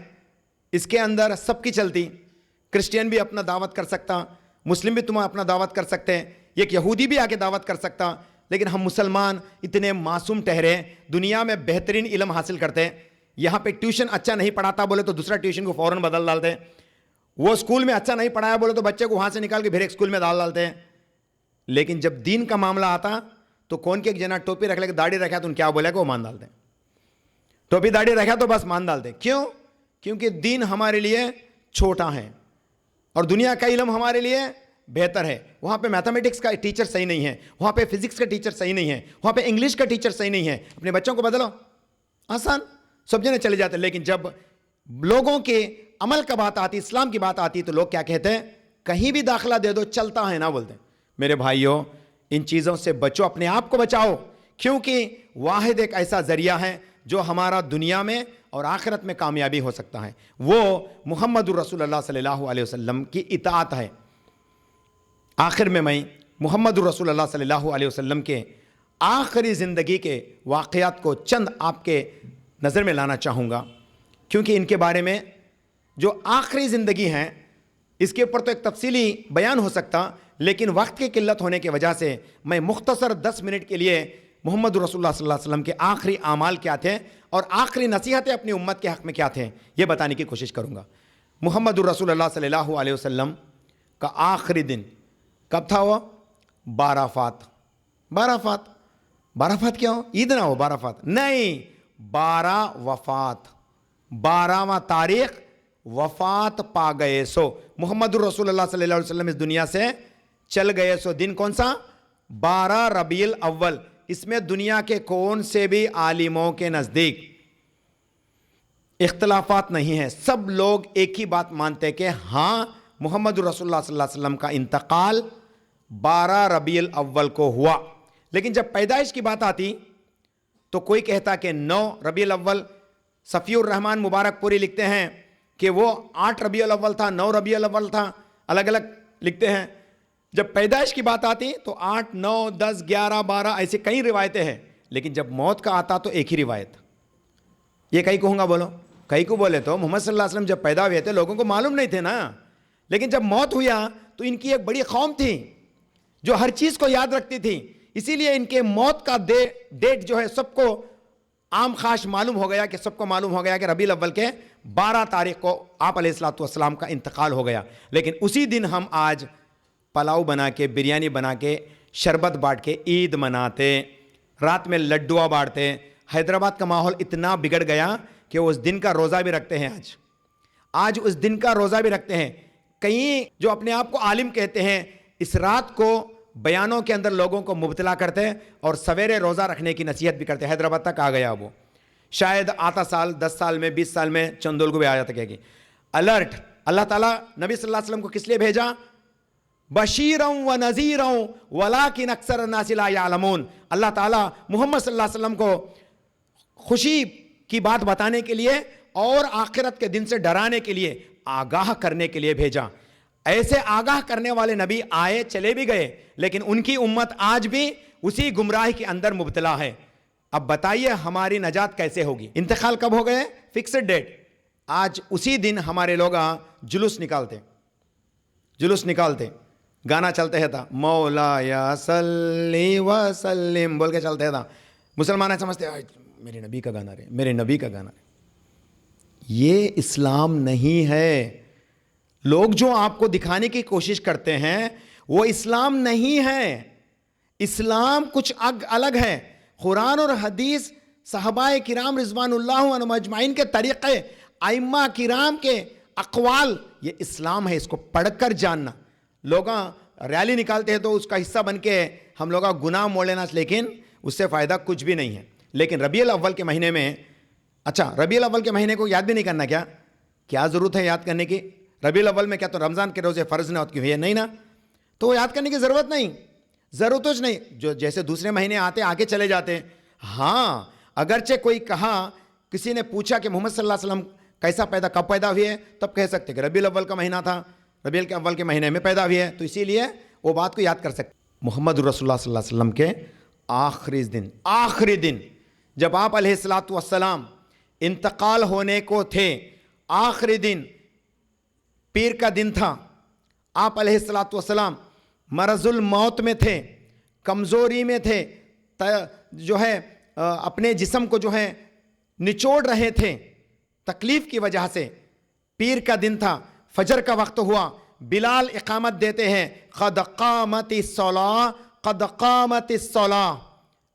اس کے اندر سب کی چلتی، کرسچین بھی اپنا دعوت کر سکتا، مسلم بھی تمہیں اپنا دعوت کر سکتے ہیں، ایک یہودی بھی آ کے دعوت کر سکتا. لیکن ہم مسلمان اتنے معصوم ٹھہرے، دنیا میں بہترین علم حاصل کرتے ہیں. یہاں پہ ٹیوشن اچھا نہیں پڑھاتا بولے تو دوسرا ٹیوشن کو فوراً بدل ڈالتے ہیں. وہ اسکول میں اچھا نہیں پڑھایا بولے تو بچے کو وہاں سے نکال کے پھر ایک اسکول میں ڈالتے ہیں. لیکن جب دین کا معاملہ آتا تو کون کے ایک جنا ٹوپی رکھ لے کے داڑھی رکھا تو ان کیا بولے کہ وہ مان ڈالتے ہیں. ٹوپی داڑھی رکھا تو بس مان ڈالتے. کیوں؟ کیونکہ دین ہمارے لیے چھوٹا ہے اور دنیا کا علم ہمارے لیے بہتر ہے. وہاں پہ میتھمیٹکس کا ٹیچر صحیح نہیں ہے، وہاں پہ فزکس کا ٹیچر صحیح نہیں ہے، وہاں پہ انگلش کا ٹیچر صحیح نہیں ہے. اپنے بچوں کو بدلو، آسان، سب جنے چلے جاتے. لیکن جب لوگوں کے عمل کا بات آتی، اسلام کی بات آتی تو لوگ کیا کہتے ہیں؟ کہیں بھی داخلہ دے دو چلتا ہے، نہ بولتے. میرے بھائیوں، ان چیزوں سے بچو، اپنے آپ کو بچاؤ، کیونکہ واحد ایک ایسا ذریعہ ہے جو ہمارا دنیا میں اور آخرت میں کامیابی ہو سکتا ہے، وہ محمد الرسول اللہ صلی اللہ علیہ وسلم کی اطاعت ہے. آخر میں محمد الرسول اللہ صلی اللہ علیہ وسلم کے آخری زندگی کے واقعات کو چند آپ کے نظر میں لانا چاہوں گا، کیونکہ ان کے بارے میں جو آخری زندگی ہیں اس کے اوپر تو ایک تفصیلی بیان ہو سکتا، لیکن وقت کی قلت ہونے کی وجہ سے میں مختصر 10 منٹ کے لیے محمد رسول اللہ صلی اللہ علیہ وسلم کے آخری اعمال کیا تھے اور آخری نصیحتیں اپنی امت کے حق میں کیا تھے یہ بتانے کی کوشش کروں گا. محمد الرسول اللہ صلی اللہ علیہ وسلم کا آخری دن کب تھا؟ وہ 12 فات. 12 فات کیا ہو؟ عید نہ ہو 12 فات نہیں، 12 وفات، 12واں تاریخ وفات پا گئے سو محمد الرسول اللہ صلی اللہ علیہ وسلم اس دنیا سے چل گئے سو. دن کون سا؟ 12 ربیع الاول. اس میں دنیا کے کون سے بھی عالموں کے نزدیک اختلافات نہیں ہیں، سب لوگ ایک ہی بات مانتے کہ ہاں محمد رسول اللہ صلی اللہ علیہ وسلم کا انتقال 12 ربیع الاول کو ہوا. لیکن جب پیدائش کی بات آتی تو کوئی کہتا کہ 9 ربیع الاول. صفی الرحمن مبارک پوری لکھتے ہیں کہ وہ 8 ربیع الاول تھا، 9 ربیع الاول تھا، الگ الگ لکھتے ہیں. جب پیدائش کی بات آتی تو 8 9 10 11 12 ایسے کئی روایتیں ہیں. لیکن جب موت کا آتا تو ایک ہی روایت. یہ کئی کہوں گا بولو، کئی کو بولے تو محمد صلی اللہ علیہ وسلم جب پیدا ہوئے تھے لوگوں کو معلوم نہیں تھے نا، لیکن جب موت ہوا تو ان کی ایک بڑی قوم تھی جو ہر چیز کو یاد رکھتی تھی، اسی لیے ان کے موت کا ڈیٹ جو ہے سب کو عام خاص معلوم ہو گیا، کہ سب کو معلوم ہو گیا کہ ربیع الاول کے 12 تاریخ کو آپ علیہ الصلوۃ والسلام کا انتقال ہو گیا. لیکن اسی دن ہم آج پلاؤ بنا کے، بریانی بنا کے، شربت بانٹ کے عید مناتے، رات میں لڈوا بانٹتے. حیدرآباد کا ماحول اتنا بگڑ گیا کہ وہ اس دن کا روزہ بھی رکھتے ہیں. آج اس دن کا روزہ بھی رکھتے ہیں. کئی جو اپنے آپ کو عالم کہتے ہیں اس رات کو بیانوں کے اندر لوگوں کو مبتلا کرتے ہیں اور سویرے روزہ رکھنے کی نصیحت بھی کرتے ہیں. حیدرآباد تک آ گیا وہ، شاید آتا سال 10 سال میں 20 سال میں چندول کو بھی آ جاتا. کہے گی الرٹ. اللہ تعالیٰ نبی صلی اللہ علیہ وسلم کو کس لیے بھیجا؟ بشیرا و نذیرا ولکن اکثر الناس لا یعلمون. اللہ تعالیٰ محمد صلی اللہ علیہ وسلم کو خوشی کی بات بتانے کے لیے اور آخرت کے دن سے ڈرانے کے لیے، آگاہ کرنے کے لیے بھیجا. ایسے آگاہ کرنے والے نبی آئے چلے بھی گئے، لیکن ان کی امت آج بھی اسی گمراہی کے اندر مبتلا ہے. اب بتائیے ہماری نجات کیسے ہوگی؟ انتقال کب ہو گئے؟ Fixed date. آج اسی دن ہمارے لوگ جلوس نکالتے، گانا چلتے ہے تھا مولا یا صلی وسلم بول کے چلتے تھا. مسلمان سمجھتے میرے نبی کا گانا رہے، میرے نبی کا گانا رہے. یہ اسلام نہیں ہے. لوگ جو آپ کو دکھانے کی کوشش کرتے ہیں وہ اسلام نہیں ہے. اسلام کچھ الگ ہے. قرآن اور حدیث، صحابہ کرام رضوان اللہ عنہم اجمعین کے طریقے، ائمہ کرام کے اقوال، یہ اسلام ہے. اس کو پڑھ کر جاننا. لوگ ریلی نکالتے ہیں تو اس کا حصہ بن کے ہم لوگ گناہ موڑ لینا، لیکن اس سے فائدہ کچھ بھی نہیں ہے. لیکن ربیع الاول کے مہینے میں، اچھا ربیع الاول کے مہینے کو یاد بھی نہیں کرنا، کیا ضرورت ہے یاد کرنے کی؟ ربیع الاول میں کیا تو رمضان کے روزے فرض نہ ہوتی ہے؟ نہیں نا، تو یاد کرنے کی ضرورت نہیں. جو جیسے دوسرے مہینے آتے آگے چلے جاتے. ہاں اگرچہ کوئی کہا، کسی نے پوچھا کہ محمد صلی اللہ علیہ وسلم کیسا پیدا کب پیدا ہوئی ہے تب کہہ سکتے کہ ربیع الاول کا مہینہ تھا، ربیع الاول کے مہینے میں پیدا ہوئی ہے، تو اسی لیے وہ بات کو یاد کر سکتے۔ محمد رسول اللہ صلی اللہ علیہ وسلم کے آخری دن جب آپ علیہ الصلوۃ والسلام انتقال ہونے کو تھے، آخری دن پیر کا دن تھا، آپ علیہ الصلوۃ والسلام مرض الموت میں تھے، کمزوری میں تھے، جو ہے اپنے جسم کو جو ہے نچوڑ رہے تھے تکلیف کی وجہ سے۔ پیر کا دن تھا، فجر کا وقت ہوا، بلال اقامت دیتے ہیں، قد قامت الصلاۃ قد قامت الصلاۃ۔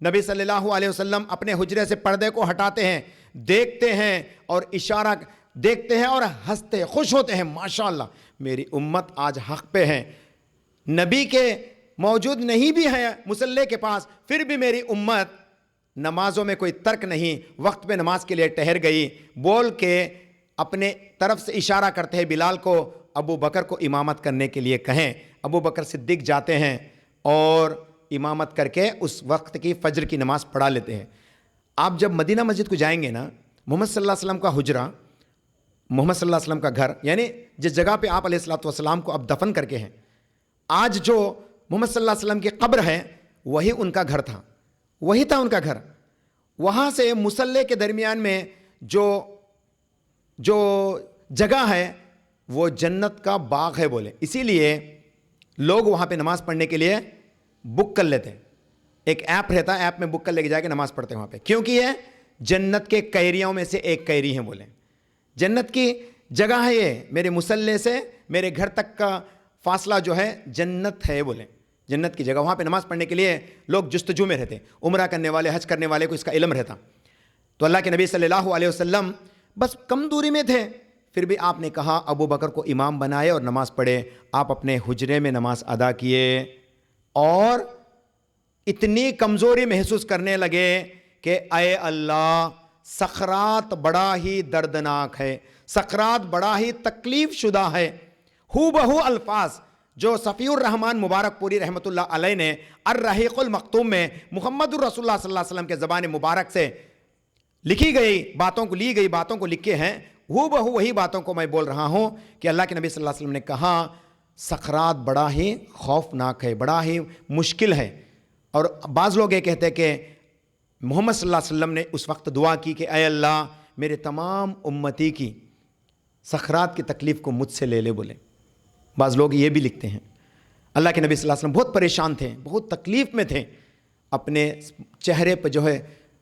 نبی صلی اللہ علیہ وسلم اپنے حجرے سے پردے کو ہٹاتے ہیں، دیکھتے ہیں اور اشارہ دیکھتے ہیں اور ہنستے خوش ہوتے ہیں، ماشاءاللہ میری امت آج حق پہ ہے، نبی کے موجود نہیں بھی ہے مصلی کے پاس، پھر بھی میری امت نمازوں میں کوئی ترک نہیں، وقت پہ نماز کے لیے ٹھہر گئی بول کے اپنے طرف سے اشارہ کرتے ہیں بلال کو ابو بکر کو امامت کرنے کے لیے کہیں۔ ابو بکر صدیق جاتے ہیں اور امامت کر کے اس وقت کی فجر کی نماز پڑھا لیتے ہیں۔ آپ جب مدینہ مسجد کو جائیں گے نا، محمد صلی اللہ علیہ وسلم کا حجرہ، محمد صلی اللہ علیہ وسلم کا گھر، یعنی جس جگہ پہ آپ علیہ الصلوۃ والسلام کو اب دفن کر کے ہیں، آج جو محمد صلی اللہ علیہ وسلم کی قبر ہے وہی ان کا گھر تھا، وہی تھا ان کا گھر۔ وہاں سے مصلی کے درمیان میں جو جگہ ہے وہ جنت کا باغ ہے بولے، اسی لیے لوگ وہاں پہ نماز پڑھنے کے لیے بک کر لیتے ہیں، ایک ایپ رہتا ہے، ایپ میں بک کر لے کے جا کے نماز پڑھتے ہیں وہاں پہ، کیونکہ یہ جنت کے کیریوں میں سے ایک کیری ہیں بولے، جنت کی جگہ ہے یہ، میرے مصلی سے میرے گھر تک کا فاصلہ جو ہے جنت ہے بولے، جنت کی جگہ، وہاں پہ نماز پڑھنے کے لیے لوگ جستجو میں رہتے، عمرہ کرنے والے حج کرنے والے کو اس کا علم رہتا۔ تو اللہ کے نبی صلی اللہ علیہ وسلم بس کم دوری میں تھے، پھر بھی آپ نے کہا ابو بکر کو امام بنائے اور نماز پڑھے، آپ اپنے حجرے میں نماز ادا کیے اور اتنی کمزوری محسوس کرنے لگے کہ اے اللہ سکرات بڑا ہی دردناک ہے، سکرات بڑا ہی تکلیف شدہ ہے۔ ہو بہو الفاظ جو صفی الرحمن مبارک پوری رحمۃ اللہ علیہ نے الرحیق المختوم میں محمد الرسول اللہ صلی اللہ علیہ وسلم کے زبان مبارک سے لکھی گئی باتوں کو لی گئی باتوں کو لکھے ہیں، ہو بہو وہی باتوں کو میں بول رہا ہوں کہ اللہ کے نبی صلی اللہ علیہ وسلم نے کہا سکرات بڑا ہی خوفناک ہے، بڑا ہی مشکل ہے۔ اور بعض لوگ یہ کہتے ہیں کہ محمد صلی اللہ علیہ وسلم نے اس وقت دعا کی کہ اے اللہ میرے تمام امتی کی سکرات کی تکلیف کو مجھ سے لے لے بولے۔ بعض لوگ یہ بھی لکھتے ہیں۔ اللہ کے نبی صلی اللہ علیہ وسلم بہت پریشان تھے، بہت تکلیف میں تھے، اپنے چہرے پہ جو ہے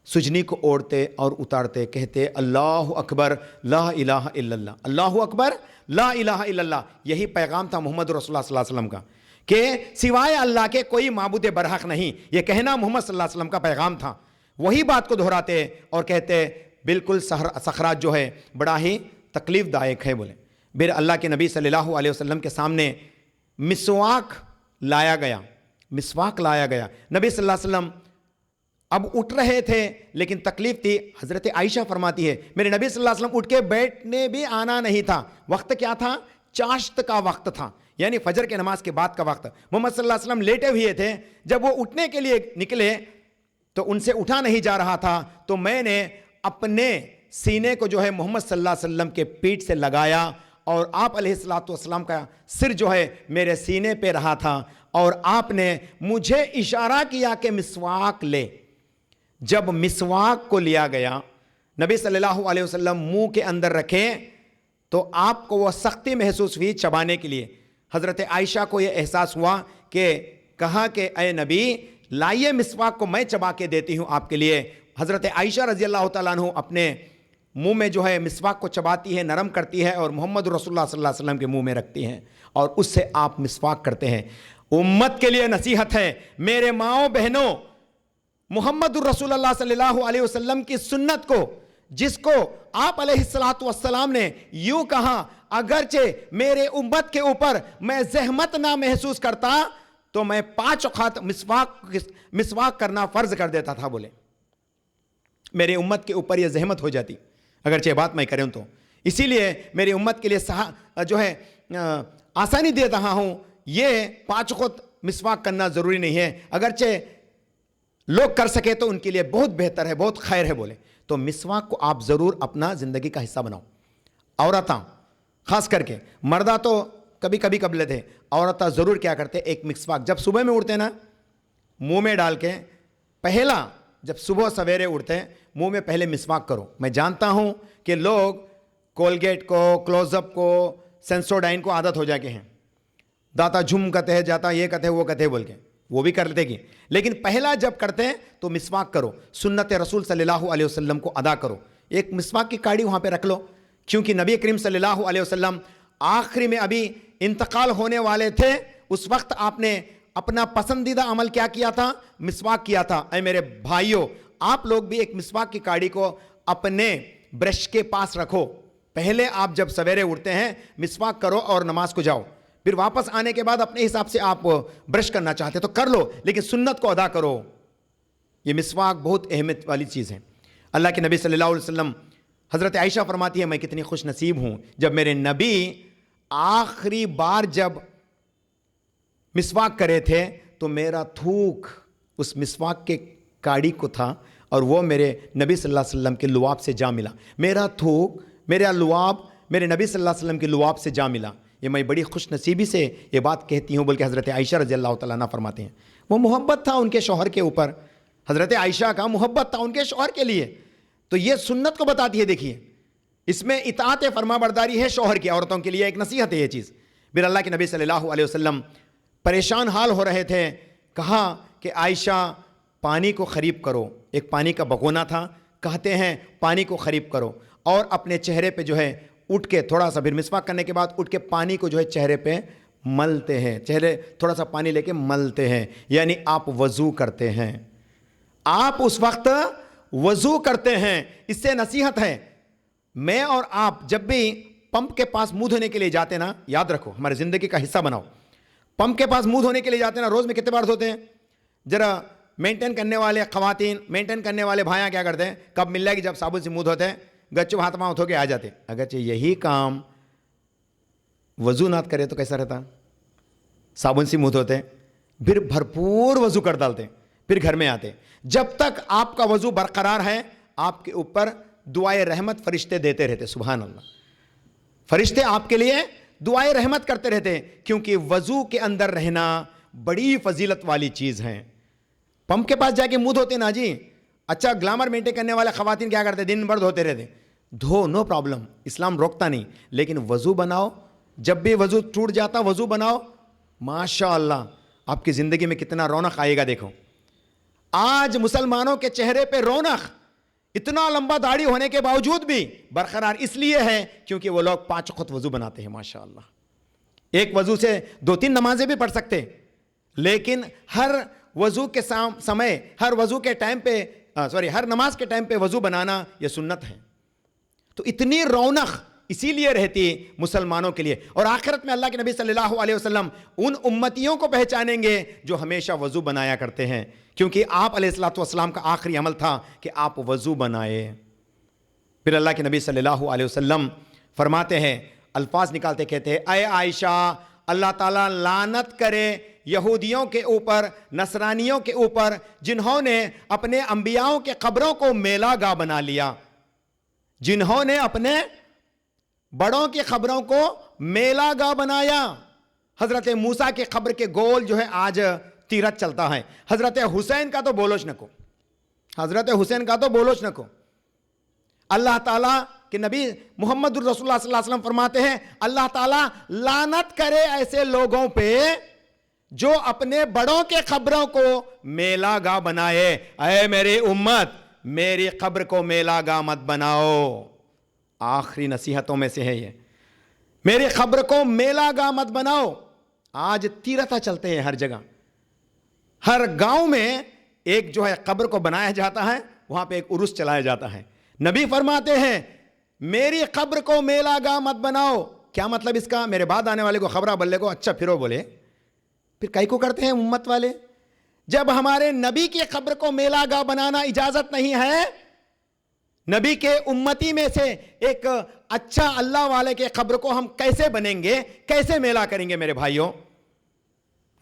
سجنی کو اوڑھتے اور اتارتے، کہتے اللہ اکبر لا الہ الا اللہ، اللہ اکبر لا الہ الا اللہ۔ یہی پیغام تھا محمد رسول اللہ صلی اللہ علیہ وسلم کا کہ سوائے اللہ کے کوئی معبود برحق نہیں، یہ کہنا محمد صلی اللہ علیہ وسلم کا پیغام تھا۔ وہی بات کو دہراتے اور کہتے بالکل سکرات جو ہے بڑا ہی تکلیف دائق ہے بولے۔ پھر اللہ کے نبی صلی اللہ علیہ وسلم کے سامنے مسواک لایا گیا، مسواک لایا گیا۔ نبی صلی اللہ علیہ وسلم اب اٹھ رہے تھے لیکن تکلیف تھی۔ حضرت عائشہ فرماتی ہے میرے نبی صلی اللہ علیہ وسلم اٹھ کے بیٹھنے بھی آنا نہیں تھا، وقت کیا تھا؟ چاشت کا وقت تھا، یعنی فجر کے نماز کے بعد کا وقت۔ محمد صلی اللہ علیہ وسلم لیٹے ہوئے تھے، جب وہ اٹھنے کے لیے نکلے تو ان سے اٹھا نہیں جا رہا تھا، تو میں نے اپنے سینے کو جو ہے محمد صلی اللہ علیہ وسلم کے پیٹھ سے لگایا اور آپ علیہ الصلوۃ والسلام کا سر جو ہے میرے سینے پہ رہا تھا اور آپ نے مجھے اشارہ کیا کہ مسواک لے۔ جب مسواک کو لیا گیا، نبی صلی اللہ علیہ وسلم منہ کے اندر رکھیں تو آپ کو وہ سختی محسوس ہوئی چبانے کے لیے۔ حضرت عائشہ کو یہ احساس ہوا کہ کہا کہ اے نبی لائیے مسواک کو میں چبا کے دیتی ہوں آپ کے لیے۔ حضرت عائشہ رضی اللہ تعالیٰ عنہ اپنے منہ میں جو ہے مسواک کو چباتی ہے، نرم کرتی ہے اور محمد رسول اللہ صلی اللہ علیہ وسلم کے منہ میں رکھتی ہیں اور اس سے آپ مسواک کرتے ہیں۔ امت کے لیے نصیحت ہے، میرے ماؤں بہنوں، محمد الرسول اللہ صلی اللہ علیہ وسلم کی سنت کو، جس کو آپ علیہ الصلوۃ والسلام نے یوں کہا اگرچہ میرے امت کے اوپر میں زحمت نہ محسوس کرتا تو میں 5 اوقات مسواک کرنا فرض کر دیتا تھا بولے، میرے امت کے اوپر یہ زحمت ہو جاتی اگرچہ بات میں کروں تو، اسی لیے میری امت کے لیے جو ہے آسانی دے رہا ہوں، یہ 5 اوقات مسواک کرنا ضروری نہیں ہے، اگرچہ لوگ کر سکے تو ان کے لیے بہت بہتر ہے، بہت خیر ہے بولے۔ تو مسواک کو آپ ضرور اپنا زندگی کا حصہ بناؤ، عورتاں خاص کر کے، مردہ تو کبھی کبھی قبل تھے، عورتیں ضرور کیا کرتے، ایک مسواک جب صبح میں اٹھتے نا منہ میں ڈال کے، پہلا جب صبح سویرے اٹھتے ہیں منہ میں پہلے مسواک کرو۔ میں جانتا ہوں کہ لوگ کولگیٹ کو، کلوز اپ کو، سینسوڈائن کو عادت ہو جا کے ہیں، داتا جھم کہتے ہیں، جاتا یہ کہتے ہیں، وہ کہتے ہیں بول کے، وہ بھی کر لیتے گی، لیکن پہلا جب کرتے ہیں تو مسواک کرو، سنت رسول صلی اللہ علیہ وسلم کو ادا کرو۔ ایک مسواک کی کاڑی وہاں پہ رکھ لو، کیونکہ نبی کریم صلی اللہ علیہ وسلم آخری میں ابھی انتقال ہونے والے تھے، اس وقت آپ نے اپنا پسندیدہ عمل کیا کیا تھا؟ مسواک کیا تھا۔ اے میرے بھائیوں، آپ لوگ بھی ایک مسواک کی کاڑی کو اپنے برش کے پاس رکھو، پہلے آپ جب سویرے اٹھتے ہیں مسواک کرو اور نماز کو جاؤ، پھر واپس آنے کے بعد اپنے حساب سے آپ برش کرنا چاہتے تو کر لو، لیکن سنت کو ادا کرو۔ یہ مسواک بہت اہمیت والی چیز ہے۔ اللہ کے نبی صلی اللہ علیہ وسلم، حضرت عائشہ فرماتی ہے میں کتنی خوش نصیب ہوں، جب میرے نبی آخری بار جب مسواک کرے تھے تو میرا تھوک اس مسواک کے کاڑی کو تھا اور وہ میرے نبی صلی اللہ علیہ وسلم کے لعاب سے جا ملا، میرا تھوک، میرا لعاب میرے نبی صلی اللہ علیہ وسلم کے لعاب سے جا ملا۔ یہ میں بڑی خوش نصیبی سے یہ بات کہتی ہوں، بلکہ حضرت عائشہ رضی اللہ تعالیٰ عنہ فرماتے ہیں وہ محبت تھا ان کے شوہر کے اوپر، حضرت عائشہ کا محبت تھا ان کے شوہر کے لیے، تو یہ سنت کو بتاتی ہے۔ دیکھیے اس میں اطاعت فرما برداری ہے شوہر کی، عورتوں کے لیے ایک نصیحت ہے یہ چیز۔ پھر اللہ کے نبی صلی اللہ علیہ وسلم پریشان حال ہو رہے تھے، کہا کہ عائشہ پانی کو قریب کرو، ایک پانی کا بگونا تھا، کہتے ہیں پانی کو قریب کرو اور اپنے چہرے پہ جو ہے اٹھ کے تھوڑا سا، پھر مسواک کرنے کے بعد اٹھ کے پانی کو جو ہے چہرے پہ ملتے ہیں، چہرے تھوڑا سا پانی لے کے ملتے ہیں، یعنی آپ وضو کرتے ہیں، آپ اس وقت وضو کرتے ہیں۔ اس سے نصیحت ہے، میں اور آپ جب بھی پمپ کے پاس منہ دھونے کے لیے جاتے نا، یاد رکھو ہماری زندگی کا حصہ بناؤ، پمپ کے پاس منہ دھونے کے لیے جاتے نا، روز میں کتنے بار دھوتے ہیں؟ ذرا مینٹین کرنے والے خواتین، مینٹین کرنے والے بھائیاں کیا کرتے ہیں؟ کب مل جائے گی جب صابن سے منہ دھوتے ہیں، گچو ہاتھ پاؤں دھو کے آ جاتے۔ اگرچہ یہی کام وضو نہ کرے تو کیسا رہتا؟ صابن سے منہ دھوتے، پھر بھرپور وضو کر ڈالتے، پھر گھر میں آتے۔ جب تک آپ کا وضو برقرار ہے آپ کے اوپر دعائے رحمت فرشتے دیتے رہتے، سبحان اللہ، فرشتے آپ کے لیے دعائے رحمت کرتے رہتے ہیں، کیونکہ وضو کے اندر رہنا بڑی فضیلت والی چیز ہے۔ پمپ کے پاس جا کے منہ دھوتے نا جی، اچھا گلامر مینٹین کرنے والے خواتین کیا کرتے؟ دن بھر دھوتے رہتے، دھو، نو پرابلم، اسلام روکتا نہیں، لیکن وضو بناؤ، جب بھی وضو ٹوٹ جاتا وضو بناؤ، ماشاء اللہ آپ کی زندگی میں کتنا رونق آئے گا۔ دیکھو آج مسلمانوں کے چہرے پہ رونق اتنا لمبا داڑھی ہونے کے باوجود بھی برقرار اس لیے ہے کیونکہ وہ لوگ 5 وقت وضو بناتے ہیں، ماشاء اللہ۔ ایک وضو سے 2-3 نمازیں بھی پڑھ سکتے، لیکن ہر وضو کے سمے، ہر وضو کے ٹائم پہ ہر نماز کے ٹائم پہ وضو بنانا یہ سنت ہے۔ تو اتنی رونق اسی لیے رہتی مسلمانوں کے لیے، اور آخرت میں اللہ کے نبی صلی اللہ علیہ وسلم ان امتیوں کو پہچانیں گے جو ہمیشہ وضو بنایا کرتے ہیں، کیونکہ آپ علیہ الصلوۃ والسلام کا آخری عمل تھا کہ آپ وضو بنائے۔ پھر اللہ کے نبی صلی اللہ علیہ وسلم فرماتے ہیں، الفاظ نکالتے کہتے ہیں، اے عائشہ اللہ تعالیٰ لعنت کرے یہودیوں کے اوپر، نصرانیوں کے اوپر، جنہوں نے اپنے انبیاؤں کے قبروں کو میلہ گاہ بنا لیا، جنہوں نے اپنے بڑوں کی قبروں کو میلہ گاہ بنایا۔ حضرت موسیٰ کے قبر کے گول جو ہے آج تیرت چلتا ہے، حضرت حسین کا تو بولوش نہ کو، حضرت حسین کا تو بولوش نہ کو۔ اللہ تعالیٰ کہ نبی محمد رسول اللہ صلی اللہ علیہ وسلم فرماتے ہیں، اللہ تعالیٰ لعنت کرے ایسے لوگوں پہ جو اپنے بڑوں کے قبروں کو میلہ گاہ بنائے۔ اے میری امت، میری قبر کو میلہ گاہ مت بناؤ، آخری نصیحتوں میں سے ہے یہ، میری قبر کو میلہ گاہ مت بناؤ۔ آج تیرتھا چلتے ہیں ہر جگہ، ہر گاؤں میں ایک جو ہے قبر کو بنایا جاتا ہے، وہاں پہ ایک عرس چلایا جاتا ہے۔ نبی فرماتے ہیں میری قبر کو میلہ گاہ مت بناؤ۔ کیا مطلب اس کا؟ میرے بعد آنے والے کو خبرہ بلے کو اچھا پھرو بولے، پھر کئی کو کرتے ہیں امت والے؟ جب ہمارے نبی کی قبر کو میلہ گاہ بنانا اجازت نہیں ہے، نبی کے امتی میں سے ایک اچھا اللہ والے کے قبر کو ہم کیسے بنیں گے، کیسے میلہ کریں گے؟ میرے بھائیوں،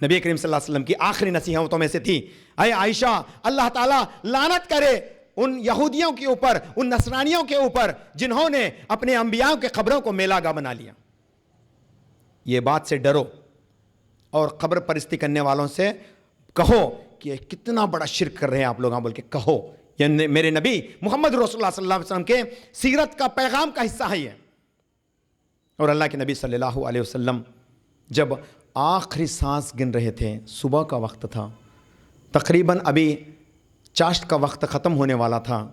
نبی کریم صلی اللہ علیہ وسلم کی آخری نصیحتوں میں سے تھی، اے عائشہ اللہ تعالیٰ لعنت کرے ان یہودیوں کے اوپر، ان نصرانیوں کے اوپر جنہوں نے اپنے انبیاء کے قبروں کو میلہ گاہ بنا لیا. یہ بات سے ڈرو اور قبر پرستی کرنے والوں سے کہو کہ کتنا بڑا شرک کر رہے ہیں آپ لوگ بول کے کہو. یہ میرے نبی محمد رسول اللہ صلی اللہ علیہ وسلم کے سیرت کا پیغام کا حصہ ہے یہ. اور اللہ کے نبی صلی اللہ علیہ وسلم جب آخری سانس گن رہے تھے، صبح کا وقت تھا، تقریباً ابھی چاشت کا وقت ختم ہونے والا تھا،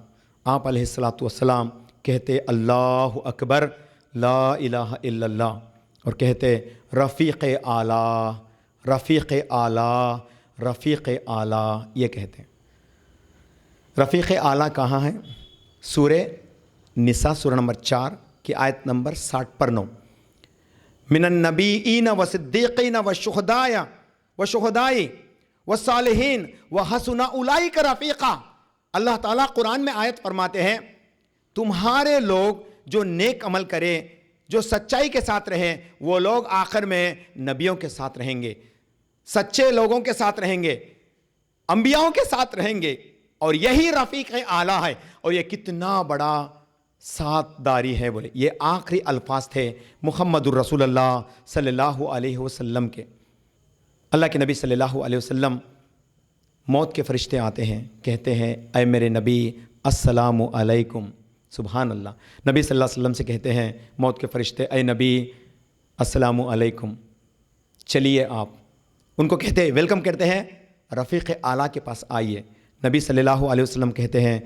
آپ علیہ الصلاۃ والسلام کہتے اللہ اکبر لا الہ الا اللہ، اور کہتے رفیق اعلیٰ رفیق اعلیٰ رفیق اعلیٰ. یہ کہتے ہیں رفیق اعلیٰ کہاں ہے؟ سورہ نساء سورہ نمبر 4 کی آیت نمبر 60 پر 9. من النبیین والصدیقین والشہداء والصالحین وحسن اولئک رفیقا. اللہ تعالیٰ قرآن میں آیت فرماتے ہیں تمہارے لوگ جو نیک عمل کرے، جو سچائی کے ساتھ رہیں، وہ لوگ آخر میں نبیوں کے ساتھ رہیں گے، سچے لوگوں کے ساتھ رہیں گے، انبیاؤں کے ساتھ رہیں گے، اور یہی رفیق اعلیٰ ہے. اور یہ کتنا بڑا ساتھ داری ہے. بولے یہ آخری الفاظ تھے محمد الرسول اللہ صلی اللہ علیہ وسلم کے. اللہ کے نبی صلی اللہ علیہ وسلم، موت کے فرشتے آتے ہیں، کہتے ہیں اے میرے نبی السلام علیکم. سبحان اللہ. نبی صلی اللہ علیہ وسلم سے کہتے ہیں موت کے فرشتے اے نبی السلام علیکم، چلیے. آپ ان کو کہتے ہیں ویلکم کرتے ہیں رفیق اعلیٰ کے پاس آئیے. نبی صلی اللہ علیہ وسلم کہتے ہیں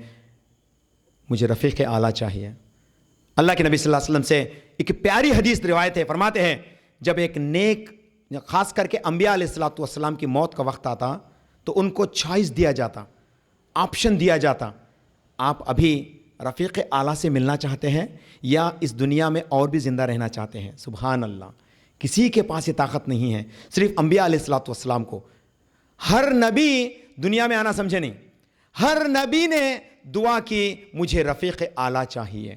مجھے رفیق اعلیٰ چاہیے. اللہ کے نبی صلی اللہ علیہ وسلم سے ایک پیاری حدیث روایت ہے، فرماتے ہیں جب ایک نیک، خاص کر کے انبیاء علیہ الصلوۃ والسلام کی موت کا وقت آتا تو ان کو چوائس دیا جاتا، آپشن دیا جاتا، آپ ابھی رفیق اعلیٰ سے ملنا چاہتے ہیں یا اس دنیا میں اور بھی زندہ رہنا چاہتے ہیں. سبحان اللہ. کسی کے پاس یہ طاقت نہیں ہے، صرف انبیاء علیہ الصلوۃ والسلام کو. ہر نبی دنیا میں آنا سمجھے نہیں، ہر نبی نے دعا کی مجھے رفیق اعلیٰ چاہیے.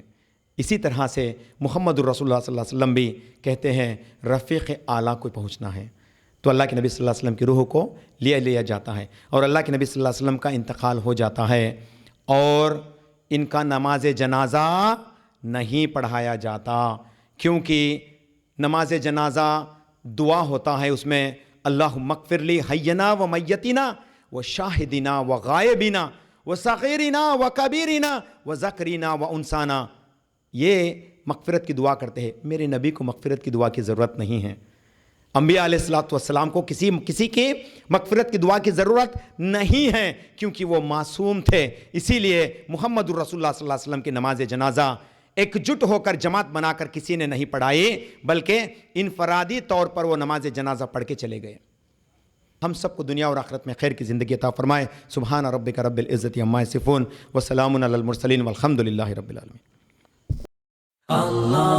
اسی طرح سے محمد الرسول اللہ صلی اللہ علیہ وسلم بھی کہتے ہیں رفیق اعلیٰ کو پہنچنا ہے. تو اللہ کے نبی صلی اللہ علیہ وسلم کی روح کو لیا جاتا ہے اور اللہ کے نبی صلی اللہ علیہ وسلم کا انتقال ہو جاتا ہے اور ان کا نماز جنازہ نہیں پڑھایا جاتا، کیونکہ نماز جنازہ دعا ہوتا ہے، اس میں اللہم اغفر لی حینا و میتنا و شاہدنا و غائبنا و صغیرنا و کبیرنا و ذکرنا و انسانا. یہ مغفرت کی دعا کرتے ہیں. میرے نبی کو مغفرت کی دعا کی ضرورت نہیں ہے. انبیاء علیہ الصلوۃ والسلام کو کسی کی مغفرت کی دعا کی ضرورت نہیں ہے کیونکہ وہ معصوم تھے. اسی لیے محمد الرسول اللہ صلی اللہ علیہ وسلم کی نماز جنازہ ایک جٹ ہو کر جماعت بنا کر کسی نے نہیں پڑھائی، بلکہ انفرادی طور پر وہ نماز جنازہ پڑھ کے چلے گئے. ہم سب کو دنیا اور آخرت میں خیر کی زندگی عطا فرمائے. سبحان ربک رب العزت عما یصفون وسلام علی المرسلین والحمد للہ رب العالمین. اللہ